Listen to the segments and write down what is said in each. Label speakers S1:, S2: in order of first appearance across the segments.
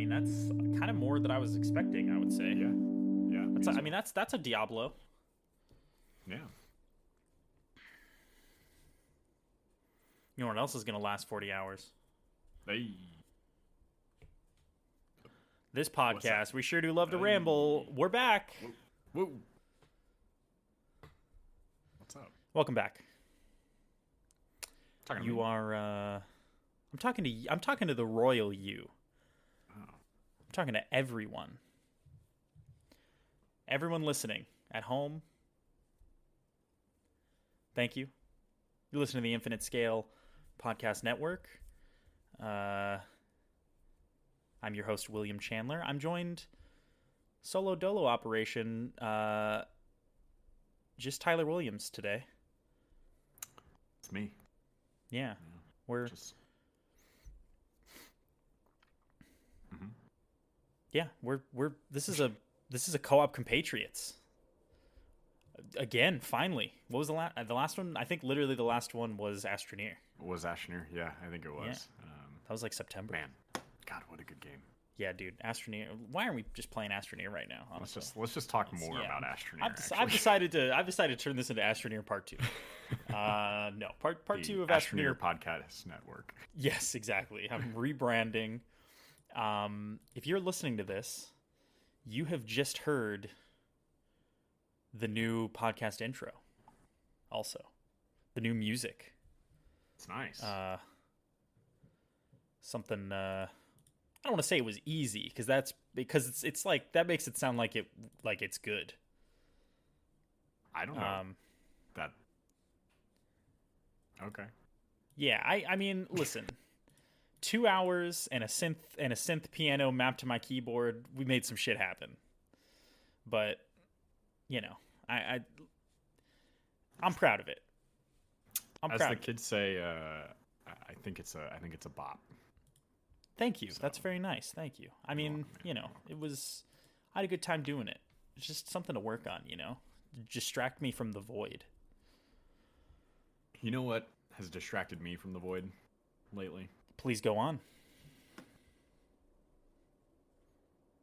S1: mean, that's kind of more than I was expecting, I would say.
S2: Yeah. Yeah.
S1: I mean, that's a Diablo.
S2: Yeah.
S1: You know what else is going to last 40 hours?
S2: Hey.
S1: This podcast, we sure do love to ramble. We're back.
S2: Whoa. What's up?
S1: Welcome back.
S2: Talking to
S1: You
S2: me?
S1: are I'm talking to the royal you.
S2: Oh.
S1: I'm talking to everyone. Everyone listening at home. Thank you. You listen to the Infinite Scale Podcast Network. I'm your host, William Chandler. I'm joined solo dolo operation, just Tyler Williams today.
S2: It's me.
S1: Yeah. We're
S2: Just.
S1: yeah, we're this is a Co-Op Compatriots. Again, finally. What was the last one? I think literally the last one was Astroneer.
S2: Was Ashner? Yeah, I think it was.
S1: Yeah. That was like September.
S2: Man, God, what a good game.
S1: Yeah, dude, Astroneer. Why aren't we just playing Astroneer right now? Honestly?
S2: Let's just talk more about Astroneer.
S1: I've decided to turn this into Astroneer Part 2. No, part 2 of Astroneer
S2: Podcast Network.
S1: Yes, exactly. I'm rebranding. If you're listening to this, you have just heard the new podcast intro. Also, the new music.
S2: It's nice.
S1: Something. I don't want to say it was easy because it's like that makes it sound like it's good.
S2: I don't know. That. Okay.
S1: Yeah, I mean, listen. 2 hours and a synth piano mapped to my keyboard. We made some shit happen. But, you know, I'm proud of it.
S2: As the kids say, I think it's a bop.
S1: Thank you.
S2: So.
S1: That's very nice. Thank you. I mean, you know, I had a good time doing it. It's just something to work on, you know? Distract me from the void.
S2: You know what has distracted me from the void lately?
S1: Please go on.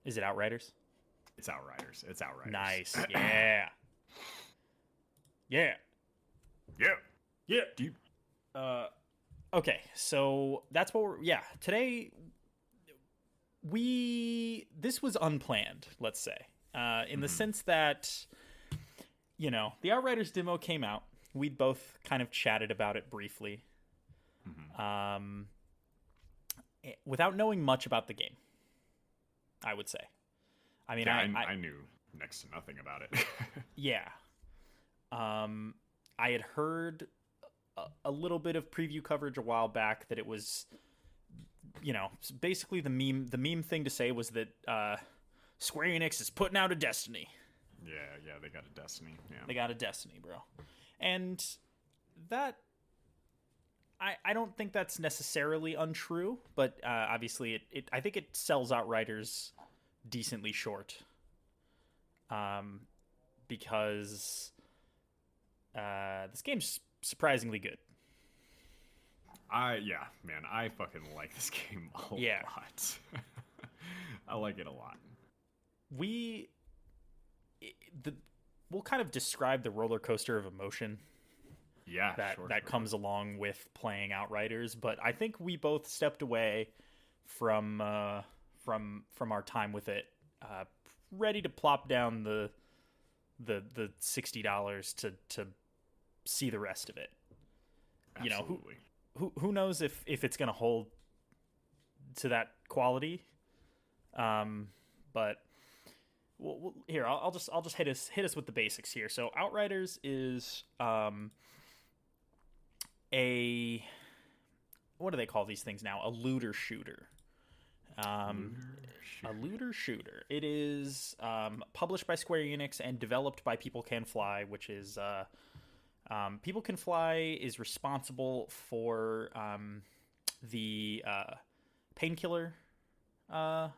S1: Is it Outriders?
S2: It's Outriders.
S1: Nice. Yeah. Yeah.
S2: Yeah.
S1: Yeah.
S2: Deep.
S1: Okay, so that's what today this was unplanned, let's say. In the sense that, you know, the Outriders demo came out. We'd both kind of chatted about it briefly. Without knowing much about the game, I would say. I mean,
S2: yeah, I knew next to nothing about it.
S1: Yeah. I had heard a little bit of preview coverage a while back that it was, you know, basically the meme thing to say was that Square Enix is putting out a Destiny.
S2: Yeah, they got a Destiny. Yeah.
S1: They got a Destiny, bro. And that I don't think that's necessarily untrue, but obviously I think it sells Outriders decently short. Because this game's surprisingly good.
S2: I fucking like this game a lot. I like it a lot. We'll kind of describe the roller coaster of emotion that comes along with playing Outriders, but I think we both stepped away from our time with it, ready to plop down the $60 to see the rest of it. Absolutely.
S1: You know, who knows if it's going to hold to that quality. But here I'll just hit us with the basics here. So Outriders is what do they call these things now? A looter shooter. A looter shooter. It is published by Square Enix and developed by People Can Fly, which is People Can Fly is responsible for the Painkiller, the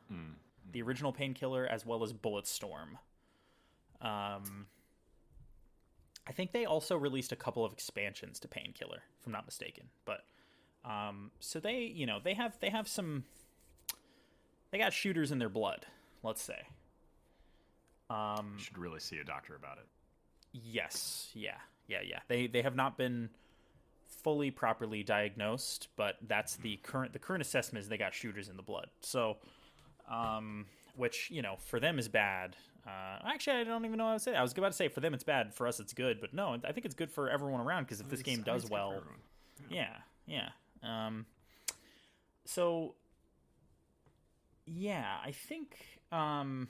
S1: original Painkiller, as well as Bulletstorm. I think they also released a couple of expansions to Painkiller, if I'm not mistaken. But so they have shooters in their blood, let's say.
S2: You should really see a doctor about it.
S1: Yes. Yeah. They have not been fully properly diagnosed, but that's the current assessment is they got shooters in the blood. So, which, for them is bad. Actually, I don't even know what I would say. I was about to say for them it's bad, for us it's good, but no, I think it's good for everyone around, because if this game does well, yeah. So, yeah, I think. Let's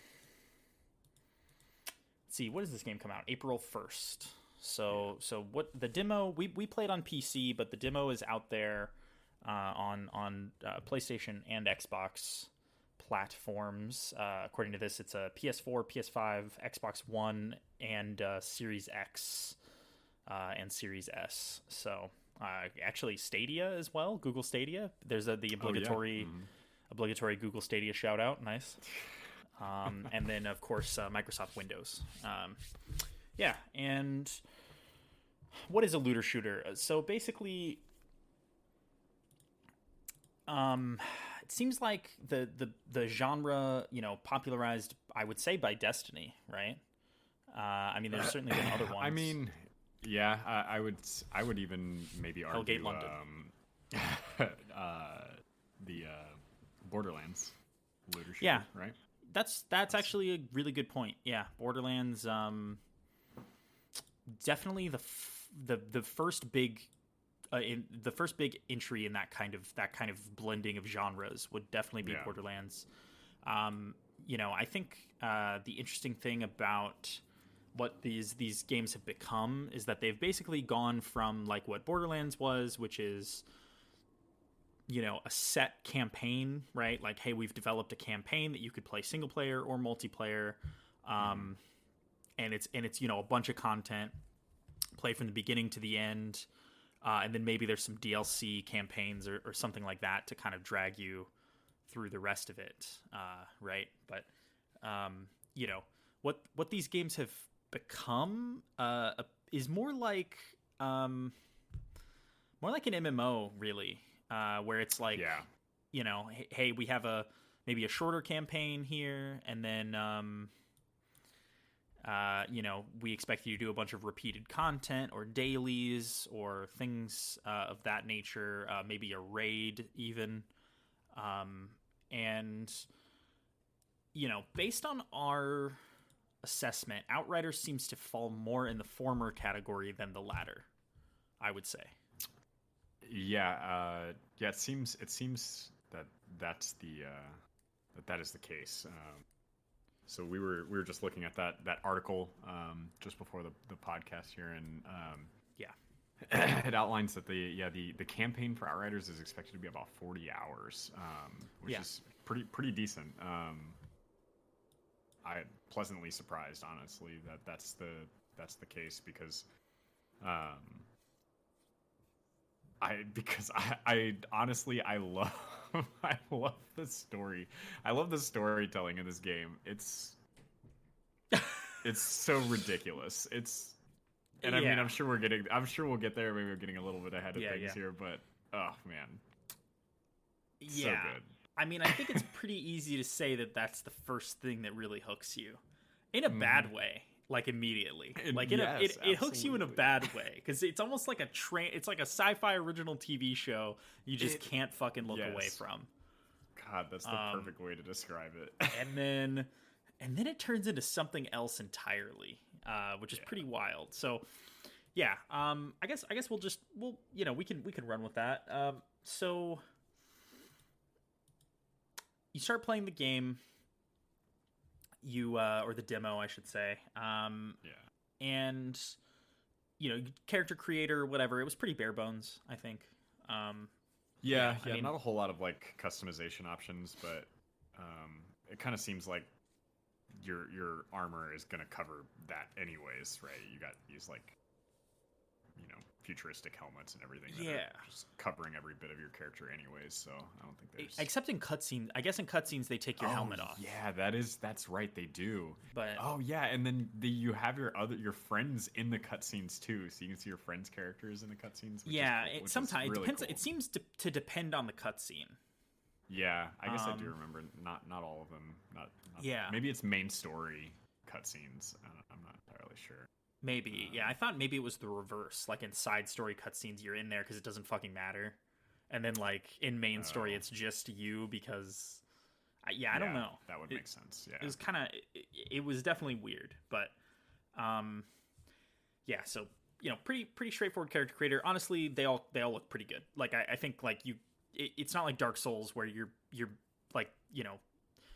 S1: see, what does this game come out? April 1st. So what the demo? We played on PC, but the demo is out there on PlayStation and Xbox platforms. According to this, it's a PS4, PS5, Xbox One, and Series X and Series S. So actually, Stadia as well. Google Stadia. There's the obligatory Google Stadia shout out. Nice. And then of course Microsoft Windows. And what is a looter shooter? So basically, it seems like the genre, popularized, I would say, by Destiny, right? I mean, there's certainly been other ones.
S2: I mean, yeah, I would even maybe argue
S1: Hellgate London.
S2: The Borderlands looter shooter,
S1: yeah,
S2: right?
S1: That's actually a really good point. Yeah, Borderlands, definitely the first big the first big entry in that kind of blending of genres would definitely be Borderlands. I think the interesting thing about what these games have become is that they've basically gone from like what Borderlands was, which is a set campaign, right? Like, hey, we've developed a campaign that you could play single player or multiplayer, and it's a bunch of content, play from the beginning to the end, and then maybe there's some DLC campaigns or something like that to kind of drag you through the rest of it, right? But what these games have become is more like an MMO, really. Where it's like, hey, we have maybe a shorter campaign here, and then, we expect you to do a bunch of repeated content or dailies or things of that nature, maybe a raid even. And, based on our assessment, Outriders seems to fall more in the former category than the latter, I would say.
S2: Yeah, it seems that is the case. So we were just looking at that article just before the podcast here, and it outlines that the campaign for Outriders is expected to be about 40 hours, which is pretty decent. I'm pleasantly surprised, honestly, that's the case, because I honestly love I love the story. I love the storytelling in this game. It's so ridiculous. I mean, I'm sure we'll get there. Maybe we're getting a little bit ahead of things here, but oh man.
S1: Yeah.
S2: So good.
S1: I mean, I think it's pretty easy to say that that's the first thing that really hooks you in a bad way. Like immediately, it hooks you in a bad way, because it's almost like it's like a sci-fi original TV show you just can't fucking look away from.
S2: God, that's the perfect way to describe it.
S1: and then it turns into something else entirely, which is pretty wild. So, I guess we'll we can run with that. So you start playing the game. Or the demo, I should say. And character creator, whatever. It was pretty bare bones, I think. I mean,
S2: not a whole lot of like customization options, but it kind of seems like your armor is gonna cover that anyways, right? You got these like futuristic helmets and everything that are just covering every bit of your character anyways, so I don't think there's...
S1: Except in cutscenes. I guess in cutscenes they take your helmet off.
S2: Yeah, that's right, they do.
S1: But
S2: and then you have your friends in the cutscenes too, so you can see your friends' characters in the cutscenes.
S1: Sometimes it depends. Cool. It seems to depend on the cutscene.
S3: Yeah, I guess I do remember. Not all of them. Not
S2: yeah.
S3: Maybe it's main story cutscenes. I'm not entirely sure.
S2: Maybe. Yeah, I thought maybe it was the reverse. Like in side story cutscenes, you're in there because it doesn't fucking matter, and then like in main story, it's just you because. I don't know.
S3: That would make sense. Yeah,
S2: it was kind of. It was definitely weird, but, yeah. So pretty straightforward character creator. Honestly, they all look pretty good. Like I think like it's not like Dark Souls where you're like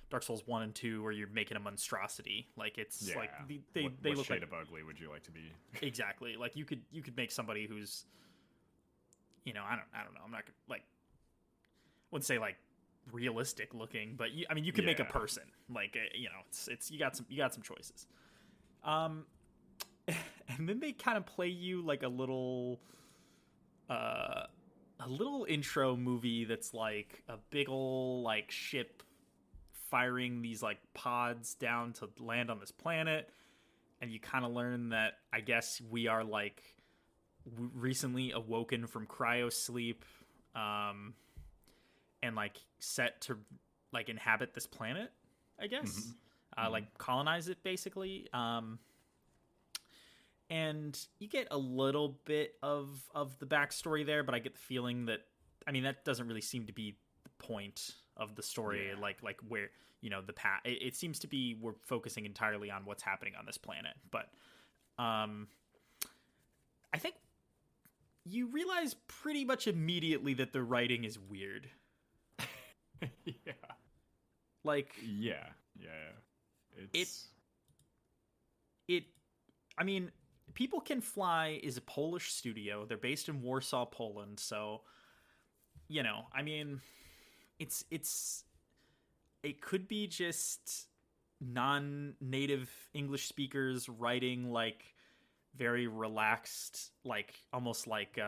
S2: Dark Souls 1 and 2 where you're making a monstrosity. Like it's like they
S3: what
S2: look
S3: shade
S2: like
S3: of ugly would you like to be?
S2: Exactly. Like you could make somebody who's I don't know. I'm not like wouldn't say like realistic looking, but you could make a person like it's you got some choices. And then they kind of play you like a little intro movie that's like a big ol' like ship firing these like pods down to land on this planet, and you kind of learn that I guess we are like recently awoken from cryo sleep, and like set to like inhabit this planet, I guess. Like colonize it basically. And you get a little bit of the backstory there, but I get the feeling that that doesn't really seem to be the point of the story. Yeah. Like where the path. It seems to be we're focusing entirely on what's happening on this planet. But I think you realize pretty much immediately that the writing is weird.
S3: Yeah.
S2: Like
S3: yeah.
S2: People Can Fly is a Polish studio. They're based in Warsaw, Poland. So, it could be just non-native English speakers writing like very relaxed, like almost like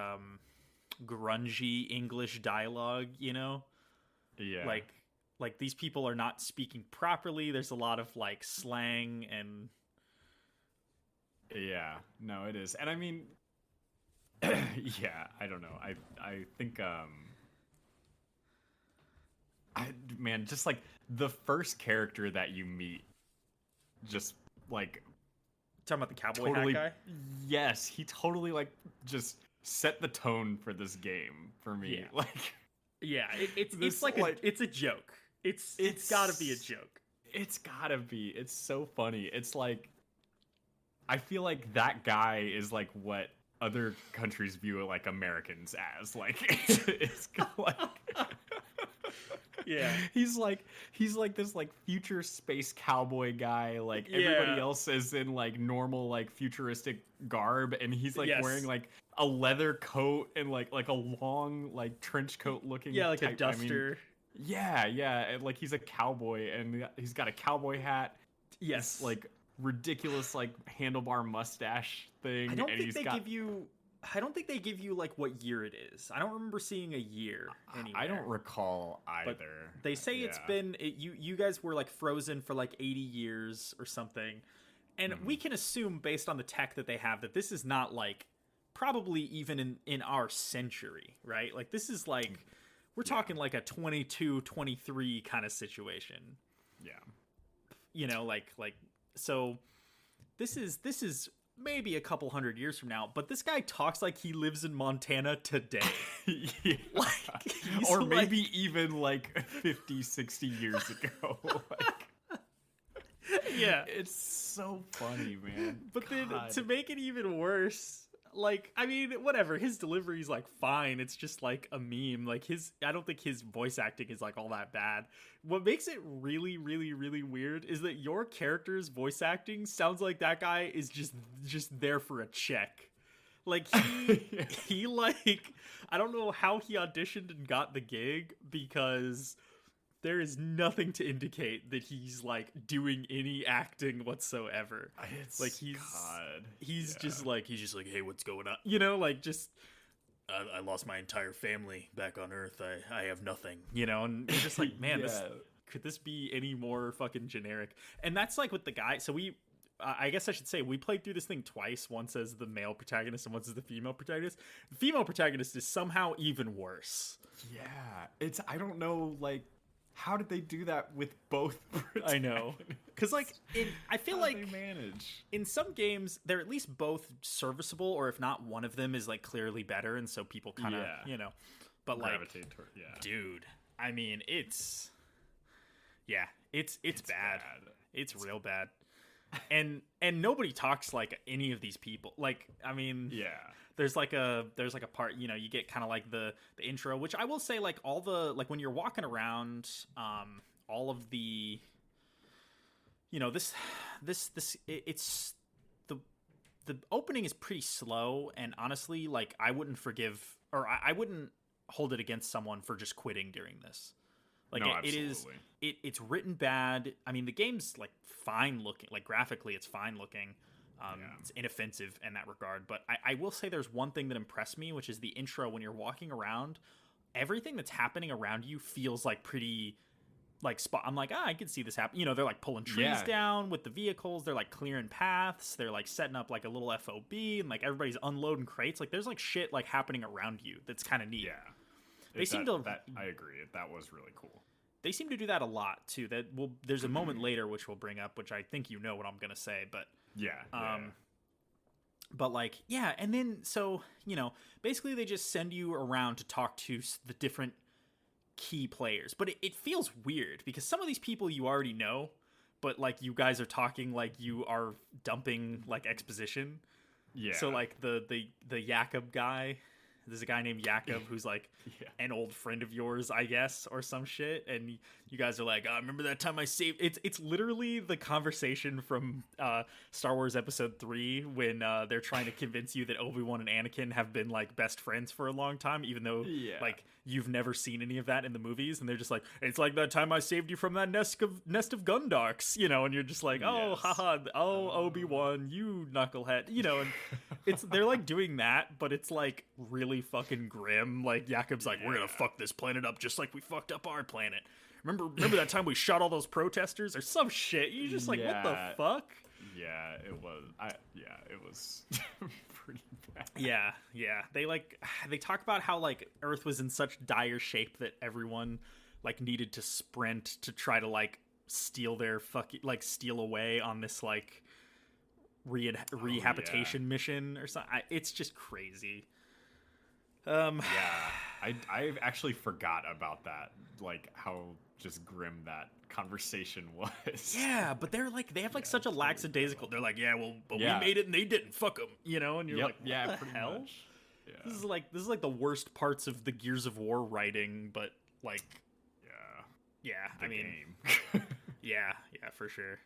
S2: grungy English dialogue, Yeah. Like these people are not speaking properly. There's a lot of like slang and.
S3: Yeah, no, it is. And yeah, I don't know. I think, just like the first character that you meet, just like.
S2: Talking about the cowboy hat guy?
S3: Yes, he totally like just set the tone for this game for me.
S2: Yeah.
S3: Like.
S2: Yeah, it's like it's a joke. It's gotta be a joke.
S3: It's gotta be. It's so funny. It's like. I feel like that guy is like what other countries view like Americans as. Like it's like
S2: yeah.
S3: He's like this like future space cowboy guy. Like everybody else is in like normal like futuristic garb, and he's like wearing like a leather coat and like a long like trench coat looking
S2: like type, a duster.
S3: And like he's a cowboy and he's got a cowboy hat.
S2: Yes,
S3: this, like ridiculous like handlebar mustache thing.
S2: I don't think they give you like what year it is. I don't remember seeing a year anywhere.
S3: I don't recall either.
S2: But they say it's been you guys were like frozen for like 80 years or something, and we can assume based on the tech that they have that this is not like probably even in our century, right? Like this is like we're talking like a 22 23 kind of situation. Like so this is maybe a couple hundred years from now, but this guy talks like he lives in Montana today.
S3: Or maybe even like 50, 60 years ago. It's so funny, man.
S2: But then to make it even worse, like, whatever, his delivery's like fine. It's just like a meme. Like I don't think his voice acting is like all that bad. What makes it really, really, really weird is that your character's voice acting sounds like that guy is just there for a check. Like he like, I don't know how he auditioned and got the gig, because there is nothing to indicate that he's like doing any acting whatsoever. He's just like, hey, what's going on? Like just I lost my entire family back on Earth. I have nothing, and you're just like, man, could this be any more fucking generic? And that's like with the guy. So
S1: I guess I should say we played through this thing twice, once as the male protagonist and once as the female protagonist. The female protagonist is somehow even worse.
S3: Yeah, I don't know, like, how did they do that with both
S1: I know, because like I feel
S3: how
S1: like
S3: they manage
S1: in some games they're at least both serviceable, or if not, one of them is like clearly better, and so people kind of but
S3: gravitate
S1: like
S3: toward,
S1: dude, I mean it's bad. It's real bad. And nobody talks like any of these people. Like, I mean, there's like a part, you get kind of like the intro, which I will say, like, all the, like, when you're walking around, all of the, it's the opening is pretty slow, and honestly, like, I wouldn't I wouldn't hold it against someone for just quitting during this. Like,
S3: no,
S1: it's written bad. I mean, the game's like fine looking, like graphically it's fine looking. It's inoffensive in that regard. But I will say there's one thing that impressed me, which is the intro. When you're walking around, everything that's happening around you feels like pretty like spot. I'm like, I can see this happen. They're like pulling trees down with the vehicles. They're like clearing paths. They're like setting up like a little FOB, and like everybody's unloading crates. Like there's like shit like happening around you that's kind of neat.
S3: Yeah.
S1: They seem to.
S3: I agree. That was really cool.
S1: They seem to do that a lot too. There's a moment later which we'll bring up, which I think what I'm gonna say, but but like and then so basically they just send you around to talk to the different key players, but it feels weird because some of these people you already know, but like you guys are talking like you are dumping like exposition. Yeah. So like the Jakob guy. There's a guy named Jakob who's like an old friend of yours, I guess, or some shit. And you guys are like, remember that time I saved... It's literally the conversation from Star Wars Episode 3 when they're trying to convince you that Obi-Wan and Anakin have been like best friends for a long time, even though like you've never seen any of that in the movies. And they're just like, it's like that time I saved you from that nest of Gundarks, and you're just like, Obi-Wan, you knucklehead, and they're like doing that, but it's like really fucking grim. Like Jakob's like, we're gonna fuck this planet up just like we fucked up our planet. Remember that time we shot all those protesters or some shit? You're just like, what the fuck?
S3: Yeah, it was. It was pretty bad.
S1: Yeah. They talk about how like Earth was in such dire shape that everyone like needed to sprint to try to like steal away on this like rehabilitation mission or something. It's just crazy.
S3: I actually forgot about that, like how just grim that conversation was.
S1: Yeah, but they're like, they have like such a lackadaisical. They're like, we made it and they didn't. Fuck them, and you're like, what the hell? Much. Yeah. This is like the worst parts of the Gears of War writing, but like, I mean,
S3: game.
S1: yeah, for sure.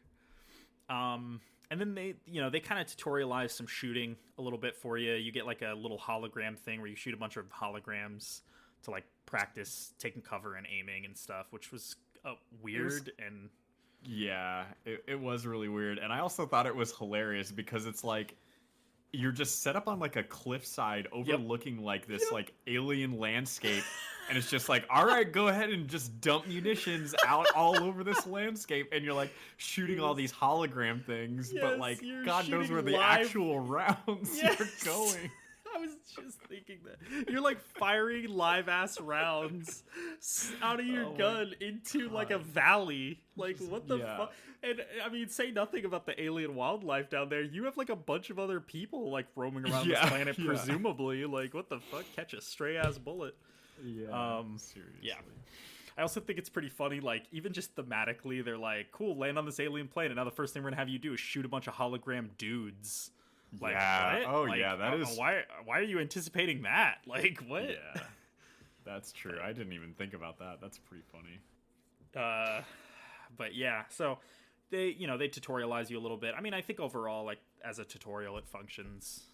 S1: And then they kind of tutorialize some shooting a little bit for you. You get like a little hologram thing where you shoot a bunch of holograms to like practice taking cover and aiming and stuff, which was weird.
S3: It was really weird. And I also thought it was hilarious because it's like you're just set up on like a cliffside overlooking like this like alien landscape. And it's just like, all right, go ahead and just dump munitions out all over this landscape. And you're like shooting all these hologram things. But like, God knows where the actual rounds are going.
S1: I was just thinking that. You're like firing live ass rounds out of your gun into like a valley. Like, what the fuck? And I mean, say nothing about the alien wildlife down there. You have like a bunch of other people like roaming around this planet, presumably. Like, what the fuck? Catch a stray ass bullet.
S3: Seriously.
S1: Yeah. I also think it's pretty funny, like, even just thematically, they're like, cool, land on this alien planet. Now the first thing we're gonna have you do is shoot a bunch of hologram dudes. Like, what?
S3: Oh,
S1: like,
S3: yeah, that is...
S1: Why are you anticipating that? Like, what?
S3: Yeah, that's true. I didn't even think about that. That's pretty funny.
S1: But yeah, so they tutorialize you a little bit. I mean, I think overall, like, as a tutorial, it functions.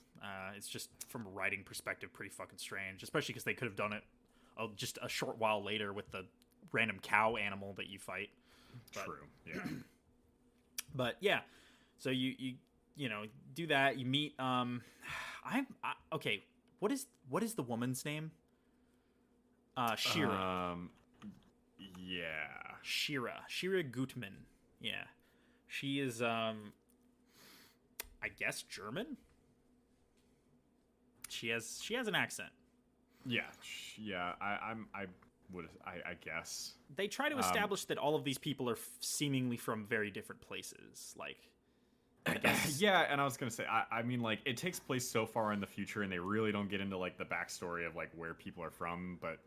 S1: It's just, from a writing perspective, pretty fucking strange. Especially because they could have done it just a short while later with the random cow animal that you fight.
S3: True, yeah.
S1: But yeah, so you do that. You meet okay. What is the woman's name? Shira.
S3: Yeah.
S1: Shira Gutman. Yeah, she is I guess German. She has an accent.
S3: Yeah. I guess
S1: they try to establish that all of these people are seemingly from very different places. Like, I guess.
S3: Yeah, and I was gonna say, I mean, like, it takes place so far in the future, and they really don't get into like the backstory of like where people are from. But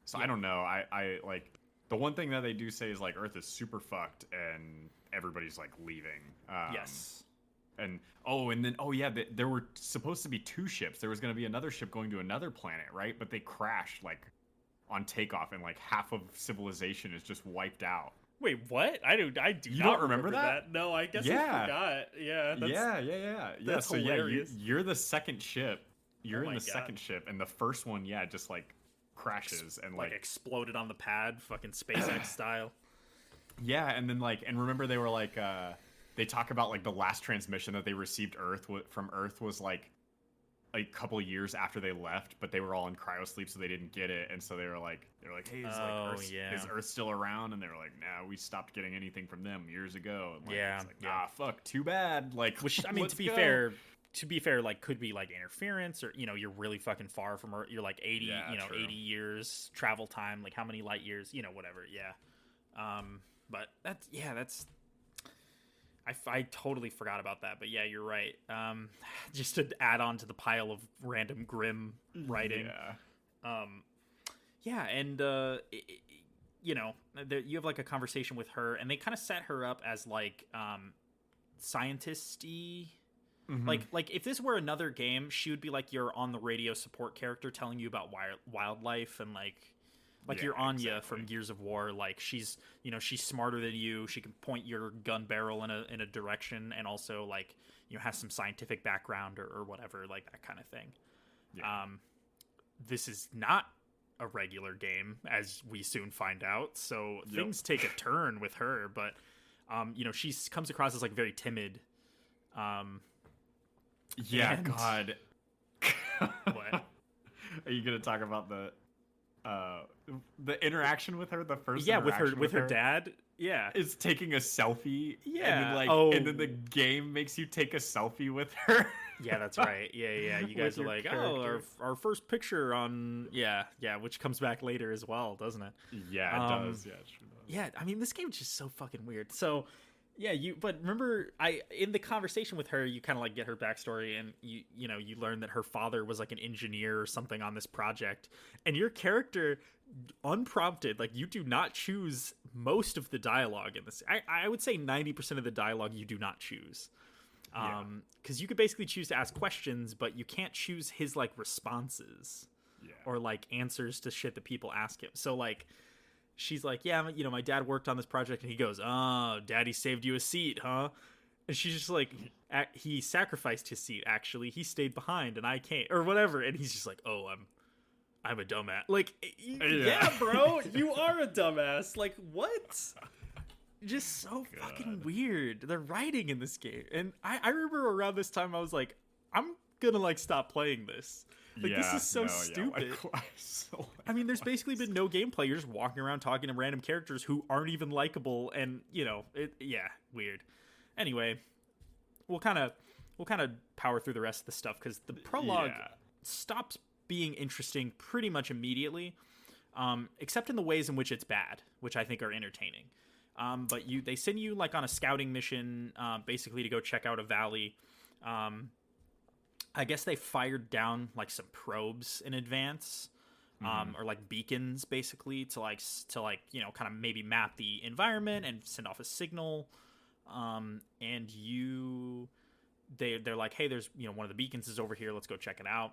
S3: so I don't know. I like the one thing that they do say is like Earth is super fucked, and everybody's like leaving.
S1: Yes.
S3: And there were supposed to be 2 ships. There was going to be another ship going to another planet, right? But they crashed like on takeoff, and like half of civilization is just wiped out.
S1: Wait, what? I do.
S3: You don't remember that?
S1: No, I guess I forgot. Yeah.
S3: That's so
S1: hilarious.
S3: You're the second ship. You're in the second ship, and the first one, just like crashes and like
S1: exploded on the pad, fucking SpaceX style.
S3: Yeah, and then and remember they were like. They talk about like the last transmission that they received from Earth was like a couple years after they left, but they were all in cryosleep, so they didn't get it, and so they were like, hey, is Earth still around? And they were like, nah, we stopped getting anything from them years ago. And it's like, fuck, too bad. Like,
S1: which I mean, to be fair, like could be like interference, or you're really fucking far from Earth. You're like 80, 80 years travel time. Like how many light years? Whatever. Yeah. But that's. I totally forgot about that, but yeah, you're right. Just to add on to the pile of random grim writing.
S3: Yeah.
S1: And you have like a conversation with her, and they kind of set her up as like scientist-y. Mm-hmm. Like if this were another game, she would be like your on the radio support character telling you about wildlife and like you're Anya from Gears of War. Like she's smarter than you. She can point your gun barrel in a direction, and also like has some scientific background or whatever, like that kind of thing. Yeah. This is not a regular game, as we soon find out. So things take a turn with her, but she comes across as like very timid.
S3: God.
S1: What?
S3: Are you gonna talk about the interaction with her, the first
S1: with her dad,
S3: is taking a selfie,
S1: and
S3: then and then the game makes you take a selfie with her.
S1: Yeah, that's right. Yeah. You guys are like, our first picture on which comes back later as well, doesn't it?
S3: Yeah, it does. Yeah, it sure does.
S1: Yeah, I mean, this game's just so fucking weird. So but remember, in the conversation with her, you kind of like get her backstory, and you learn that her father was like an engineer or something on this project, and your character, unprompted, like you do not choose most of the dialogue in this. I would say 90% of the dialogue you do not choose, because you could basically choose to ask questions, but you can't choose his like responses or like answers to shit that people ask him. So like. She's like, my dad worked on this project, and he goes, oh, daddy saved you a seat, huh? And she's just like, he sacrificed his seat, actually. He stayed behind, and I can't, or whatever. And he's just like, oh, I'm a dumbass. Like, yeah, bro, you are a dumbass. Like, what? Just so fucking weird. The writing in this game. And I remember around this time, I was like, I'm gonna, like, stop playing this. Like, this is so stupid. I mean, there's basically been no gameplay. You're just walking around talking to random characters who aren't even likable, and weird. Anyway, we'll kind of power through the rest of the stuff, because the prologue stops being interesting pretty much immediately, except in the ways in which it's bad, which I think are entertaining. But they send you like on a scouting mission, basically to go check out a valley. I guess they fired down like some probes in advance, or like beacons, basically to kind of maybe map the environment and send off a signal. And they're like, hey, there's one of the beacons is over here. Let's go check it out.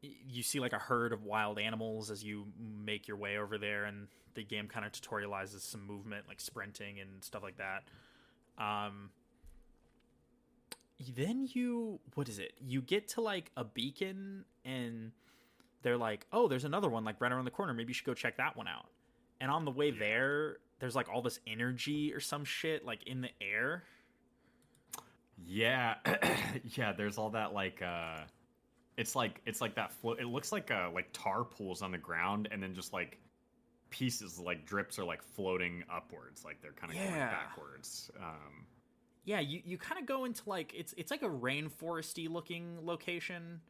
S1: You see like a herd of wild animals as you make your way over there, and the game kind of tutorializes some movement, like sprinting and stuff like that. Then you get to like a beacon, and they're like, oh, there's another one like right around the corner, maybe you should go check that one out. And on the way there's like all this energy or some shit like in the air.
S3: Yeah. There's all that like it's like that float. It looks like tar pools on the ground, and then just like pieces, like drips, are like floating upwards, like they're kind of going backwards.
S1: Yeah, you kind of go into like it's like a rainforesty looking location,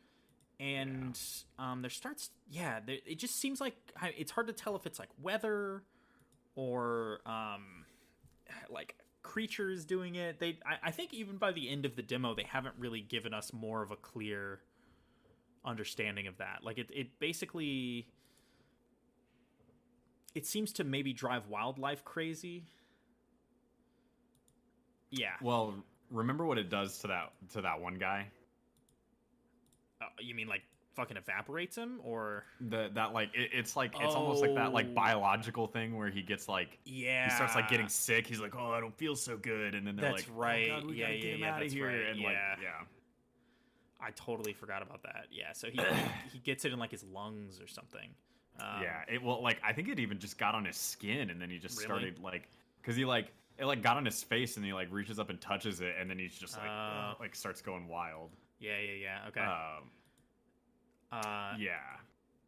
S1: and there starts it just seems like it's hard to tell if it's like weather or like creatures doing it. I think even by the end of the demo they haven't really given us more of a clear understanding of that. Like it basically, it seems to maybe drive wildlife crazy. Yeah.
S3: Well, remember what it does to that one guy?
S1: You mean like fucking evaporates him, or
S3: that like it's like it's almost like that like biological thing where he gets like he starts like getting sick. He's like, oh, I don't feel so good, and then they're
S1: that's
S3: like,
S1: right.
S3: Oh God, we gotta get him out of here,
S1: right.
S3: and
S1: I totally forgot about that. Yeah, so he gets it in like his lungs or something.
S3: I think it even just got on his skin, and then he just started like, because he like it like got on his face, and he like reaches up and touches it, and then he's just like starts going wild.
S1: Yeah. Okay.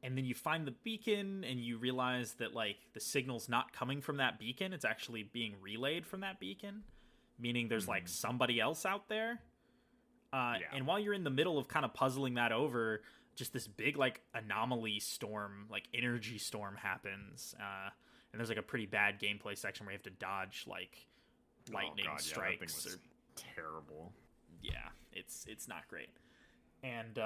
S1: And then you find the beacon, and you realize that like the signal's not coming from that beacon; it's actually being relayed from that beacon, meaning there's like somebody else out there. And while you're in the middle of kind of puzzling that over, just this big like anomaly storm, like energy storm happens, and there's like a pretty bad gameplay section where you have to dodge like lightning strikes.
S3: That thing was terrible.
S1: Yeah, it's not great. And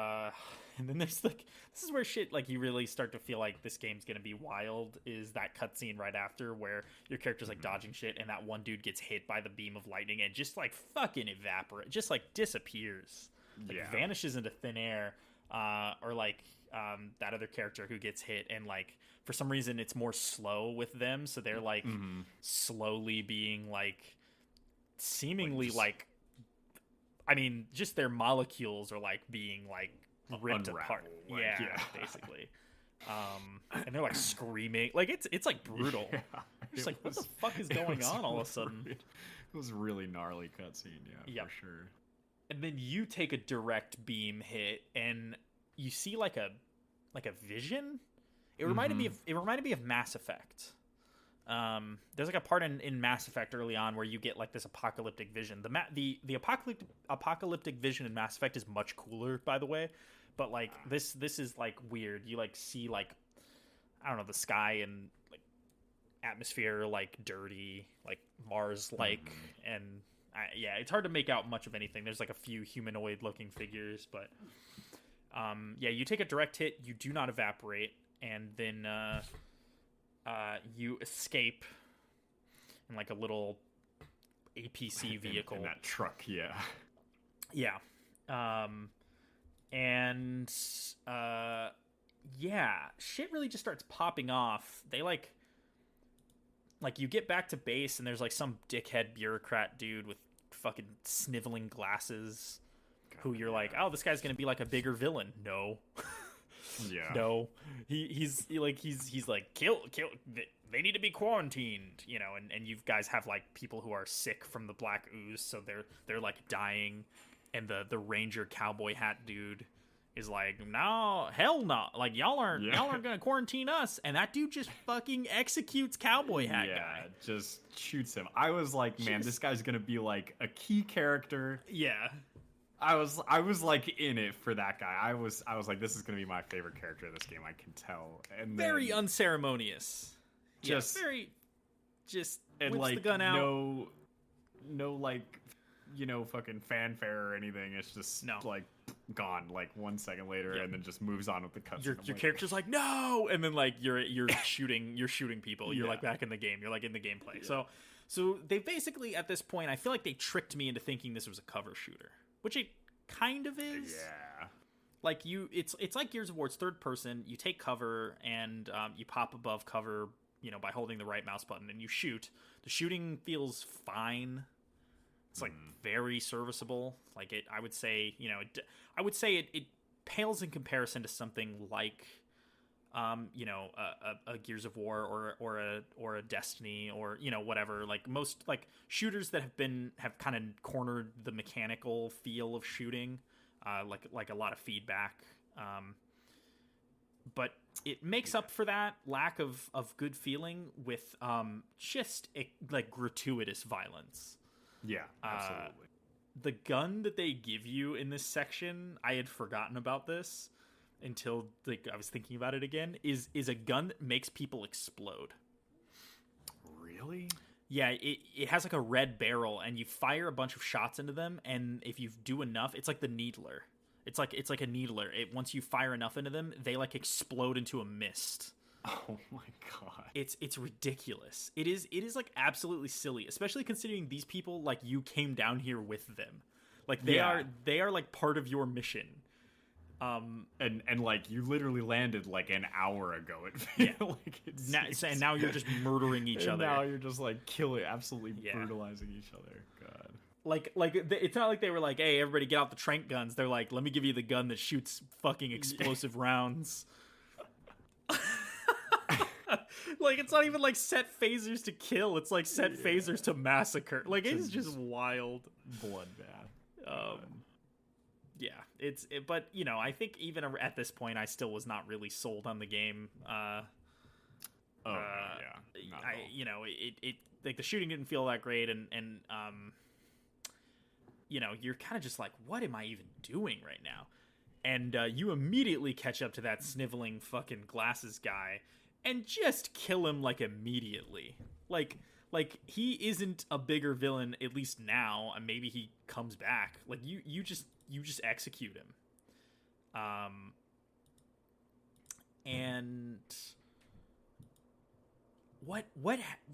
S1: then there's like, this is where shit like you really start to feel like this game's gonna be wild, is that cutscene right after where your character's like dodging shit, and that one dude gets hit by the beam of lightning and just like fucking evaporates, just like disappears, like vanishes into thin air. Or like that other character who gets hit, and like for some reason it's more slow with them, so they're like slowly being like seemingly like I mean, just their molecules are like being like ripped apart. Basically. And they're like screaming. Like it's like brutal. Just like, what the fuck is going on all of a sudden?
S3: It was a really gnarly cutscene, for sure.
S1: And then you take a direct beam hit, and you see like a vision. It reminded me of Mass Effect. There's like a part in Mass Effect early on where you get like this apocalyptic vision. The apocalyptic vision in Mass Effect is much cooler, by the way, but like this is like weird. You like see like, I don't know, the sky and like atmosphere like dirty, like Mars like, and it's hard to make out much of anything. There's like a few humanoid looking figures, but you take a direct hit, you do not evaporate, and then you escape in like a little APC vehicle.
S3: In that truck,
S1: shit really just starts popping off. They like you get back to base, and there's like some dickhead bureaucrat dude with fucking sniveling glasses who you're like, oh, this guy's gonna be like a bigger villain. No. No, he's like kill. They need to be quarantined, you know, and you guys have like people who are sick from the black ooze, so they're like dying, and the ranger cowboy hat dude is like, no, hell no, like y'all aren't gonna quarantine us, and that dude just fucking executes cowboy hat guy.
S3: Just shoots him. I was like, man, this guy's gonna be like a key character. I was like in it for that guy. I was like, this is gonna be my favorite character of this game. I can tell. And
S1: very unceremonious. Just
S3: and
S1: whips
S3: like
S1: the gun out.
S3: No like, you know, fucking fanfare or anything. It's just like gone like 1 second later, and then just moves on with the cutscene.
S1: Your character's like, no, and then like you're shooting people. You're like back in the game. You're like in the gameplay. So they basically at this point, I feel like they tricked me into thinking this was a cover shooter. Which it kind of is.
S3: Yeah.
S1: Like it's like Gears of War. It's third person. You take cover, and you pop above cover, you know, by holding the right mouse button, and you shoot. The shooting feels fine. It's like very serviceable. Like I would say, you know, it pales in comparison to something like, you know, a Gears of War or a Destiny, or, you know, whatever. Like most like shooters that have kind of cornered the mechanical feel of shooting, like a lot of feedback. but it makes up for that lack of good feeling with just like gratuitous violence.
S3: Yeah, absolutely.
S1: The gun that they give you in this section, I had forgotten about this until like I was thinking about it again, is a gun that makes people explode.
S3: Really?
S1: Yeah, it has like a red barrel, and you fire a bunch of shots into them, and if you do enough, it's like the Needler. It's like a Needler. Once you fire enough into them, they like explode into a mist.
S3: Oh my god.
S1: It's ridiculous. It is like absolutely silly, especially considering these people like you came down here with them. Like they are like part of your mission.
S3: And like you literally landed like an hour ago. Like
S1: and now you're just murdering each other.
S3: Now you're just like absolutely brutalizing each other. God.
S1: Like it's not like they were like, hey, everybody get out the trank guns. They're like, let me give you the gun that shoots fucking explosive rounds. Like it's not even like set phasers to kill. It's like set phasers to massacre. Like it's just wild
S3: bloodbath.
S1: But you know, I think even at this point, I still was not really sold on the game. You know, it like the shooting didn't feel that great, and you know, you're kind of just like, what am I even doing right now? And you immediately catch up to that sniveling fucking glasses guy and just kill him like immediately. Like he isn't a bigger villain, at least now, and maybe he comes back. Like you just execute him. And what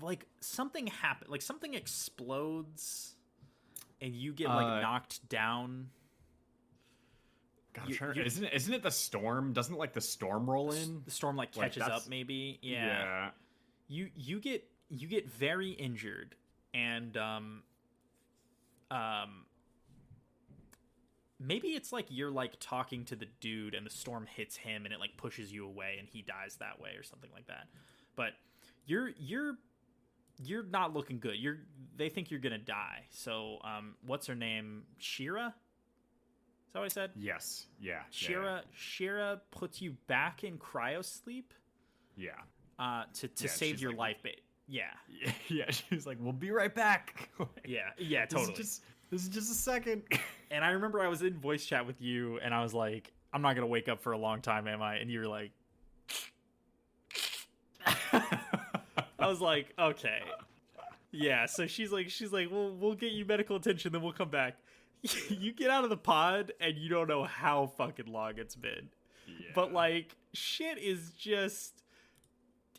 S1: like something happened, like something explodes and you get like knocked down.
S3: God, isn't it the storm? Doesn't like the storm roll in?
S1: The storm like catches up, maybe. Yeah. You get very injured, and maybe it's like you're like talking to the dude, and the storm hits him, and it like pushes you away, and he dies that way, or something like that. But you're not looking good. They think you're gonna die. So what's her name? Shira? Is that what I said?
S3: Yes. Yeah.
S1: Shira puts you back in cryo sleep.
S3: Yeah.
S1: To save your life. Yeah.
S3: Yeah. She's like, we'll be right back.
S1: Yeah. Totally.
S3: This is just a second.
S1: And I remember I was in voice chat with you, and I was like, I'm not gonna wake up for a long time, am I? And you were like, I was like, okay. Yeah. So she's like, we'll get you medical attention, then we'll come back. You get out of the pod and you don't know how fucking long it's been. Yeah. But like shit is just,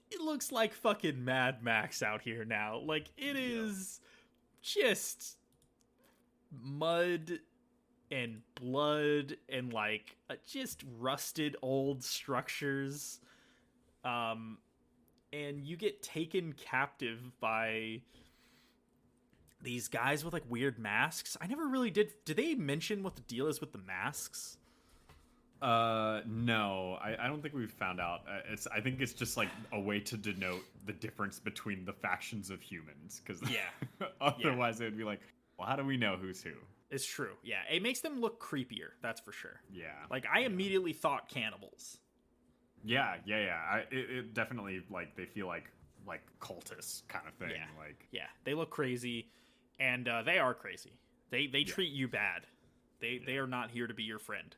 S1: it looks like fucking Mad Max out here now. Like it is just mud and blood and like just rusted old structures. And you get taken captive by these guys with like weird masks. I never really did they mention what the deal is with the masks?
S3: No, I don't think we've found out. I think it's just like a way to denote the difference between the factions of humans, because otherwise it would be like, well, how do we know who's who?
S1: It's true. Yeah, it makes them look creepier, that's for sure.
S3: Yeah,
S1: like I immediately thought cannibals.
S3: Yeah. It definitely, like, they feel like cultists kind of thing.
S1: Yeah, they look crazy, and they are crazy. They treat you bad. They are not here to be your friend.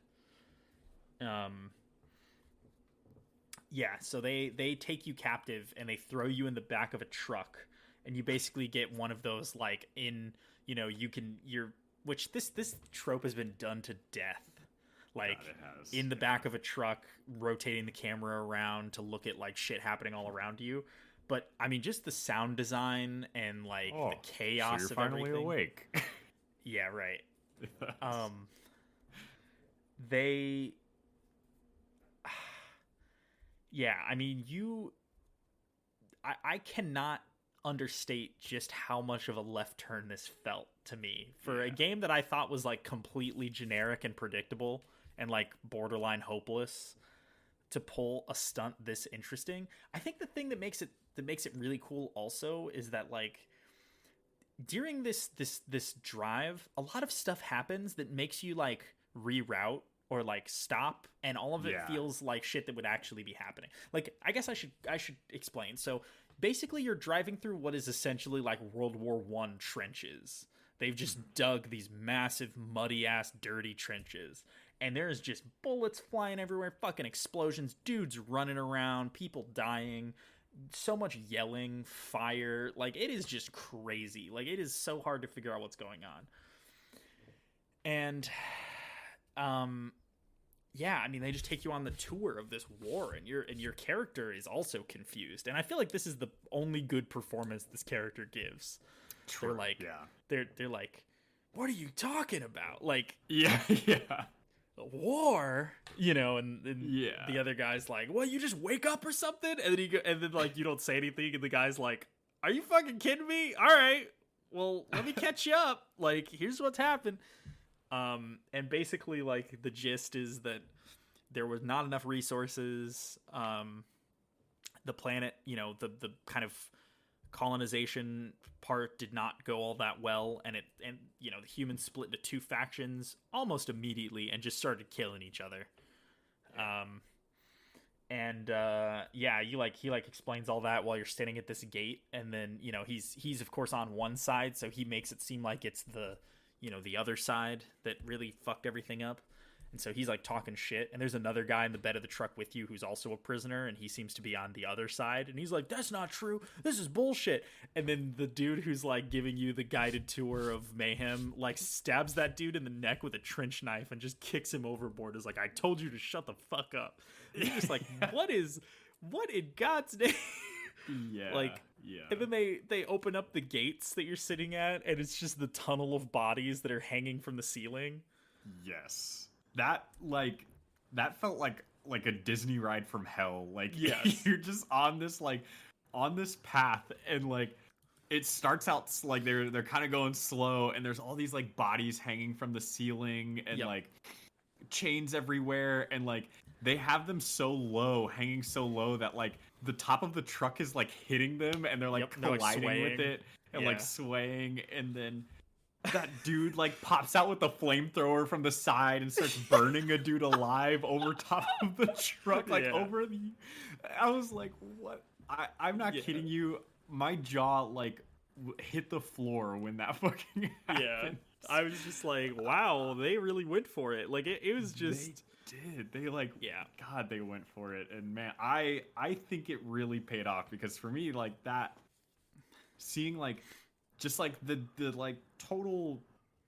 S1: So they take you captive and they throw you in the back of a truck, and you basically get one of those like which this trope has been done to death. Like in the back of a truck, rotating the camera around to look at like shit happening all around you. But I mean, just the sound design and like the chaos
S3: so you're
S1: of
S3: finally
S1: everything.
S3: Awake.
S1: Yeah, right. I mean, I cannot understate just how much of a left turn this felt to me for a game that I thought was like completely generic and predictable and like borderline hopeless. To pull a stunt this interesting, I think the thing that makes it really cool also is that like during this drive, a lot of stuff happens that makes you like reroute or like stop, and all of it feels like shit that would actually be happening. Like, I guess I should explain. So basically you're driving through what is essentially like World War I trenches. They've just dug these massive muddy ass dirty trenches, and there's just bullets flying everywhere, fucking explosions, dudes running around, people dying, so much yelling, fire. Like, it is just crazy. Like, it is so hard to figure out what's going on. And yeah, I mean, they just take you on the tour of this war, and your character is also confused. And I feel like this is the only good performance this character gives. True. They're like, they're like, what are you talking about? Like, war, you know, and the other guy's like, well, you just wake up or something, and then like, you don't say anything, and the guy's like, are you fucking kidding me? All right, well, let me catch you up. Like, here's what's happened. And basically, like, the gist is that there was not enough resources. The planet, you know, the kind of colonization part did not go all that well, and you know, the humans split into two factions almost immediately and just started killing each other. He explains all that while you're standing at this gate, and then, you know, he's of course on one side, so he makes it seem like it's the, you know, the other side that really fucked everything up. And so he's like talking shit, and there's another guy in the bed of the truck with you who's also a prisoner, and he seems to be on the other side, and he's like, that's not true, this is bullshit. And then the dude who's like giving you the guided tour of mayhem like stabs that dude in the neck with a trench knife and just kicks him overboard. Is like, I told you to shut the fuck up. And you're just like, what in God's name? And then they open up the gates that you're sitting at, and it's just the tunnel of bodies that are hanging from the ceiling.
S3: Yes. That felt like a Disney ride from hell. Like, you're just on this path, and like, it starts out like they're kind of going slow, and there's all these like bodies hanging from the ceiling, and like chains everywhere, and like they have them hanging so low that like the top of the truck is like hitting them, and they're like colliding with it and like swaying, and then that dude like pops out with the flamethrower from the side and starts burning a dude alive over top of the truck, like over the. I was like, what? I'm not kidding you. My jaw like hit the floor when that fucking happened.
S1: Yeah, I was just like, wow, they really went for it. Like, it was just.
S3: They like, God, they went for it. And man, I think it really paid off, because for me, like, that, seeing like just like the like total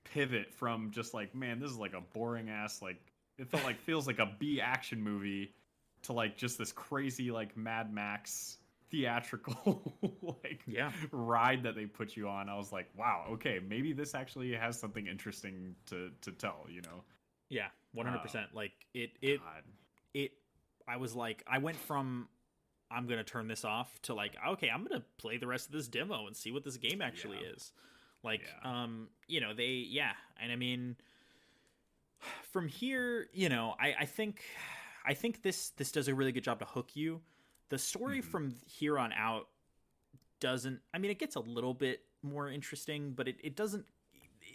S3: pivot from just like, man, this is like a boring ass, like, it feels like a B action movie, to like just this crazy like Mad Max theatrical like ride that they put you on. I was like, wow, okay, maybe this actually has something interesting to tell, you know.
S1: Yeah, 100%. Like, it I was like, I went from, I'm going to turn this off, to like, okay, I'm going to play the rest of this demo and see what this game actually is. Like, you know, and I mean, from here, you know, I think this does a really good job to hook you. The story from here on out doesn't, I mean, it gets a little bit more interesting, but it doesn't,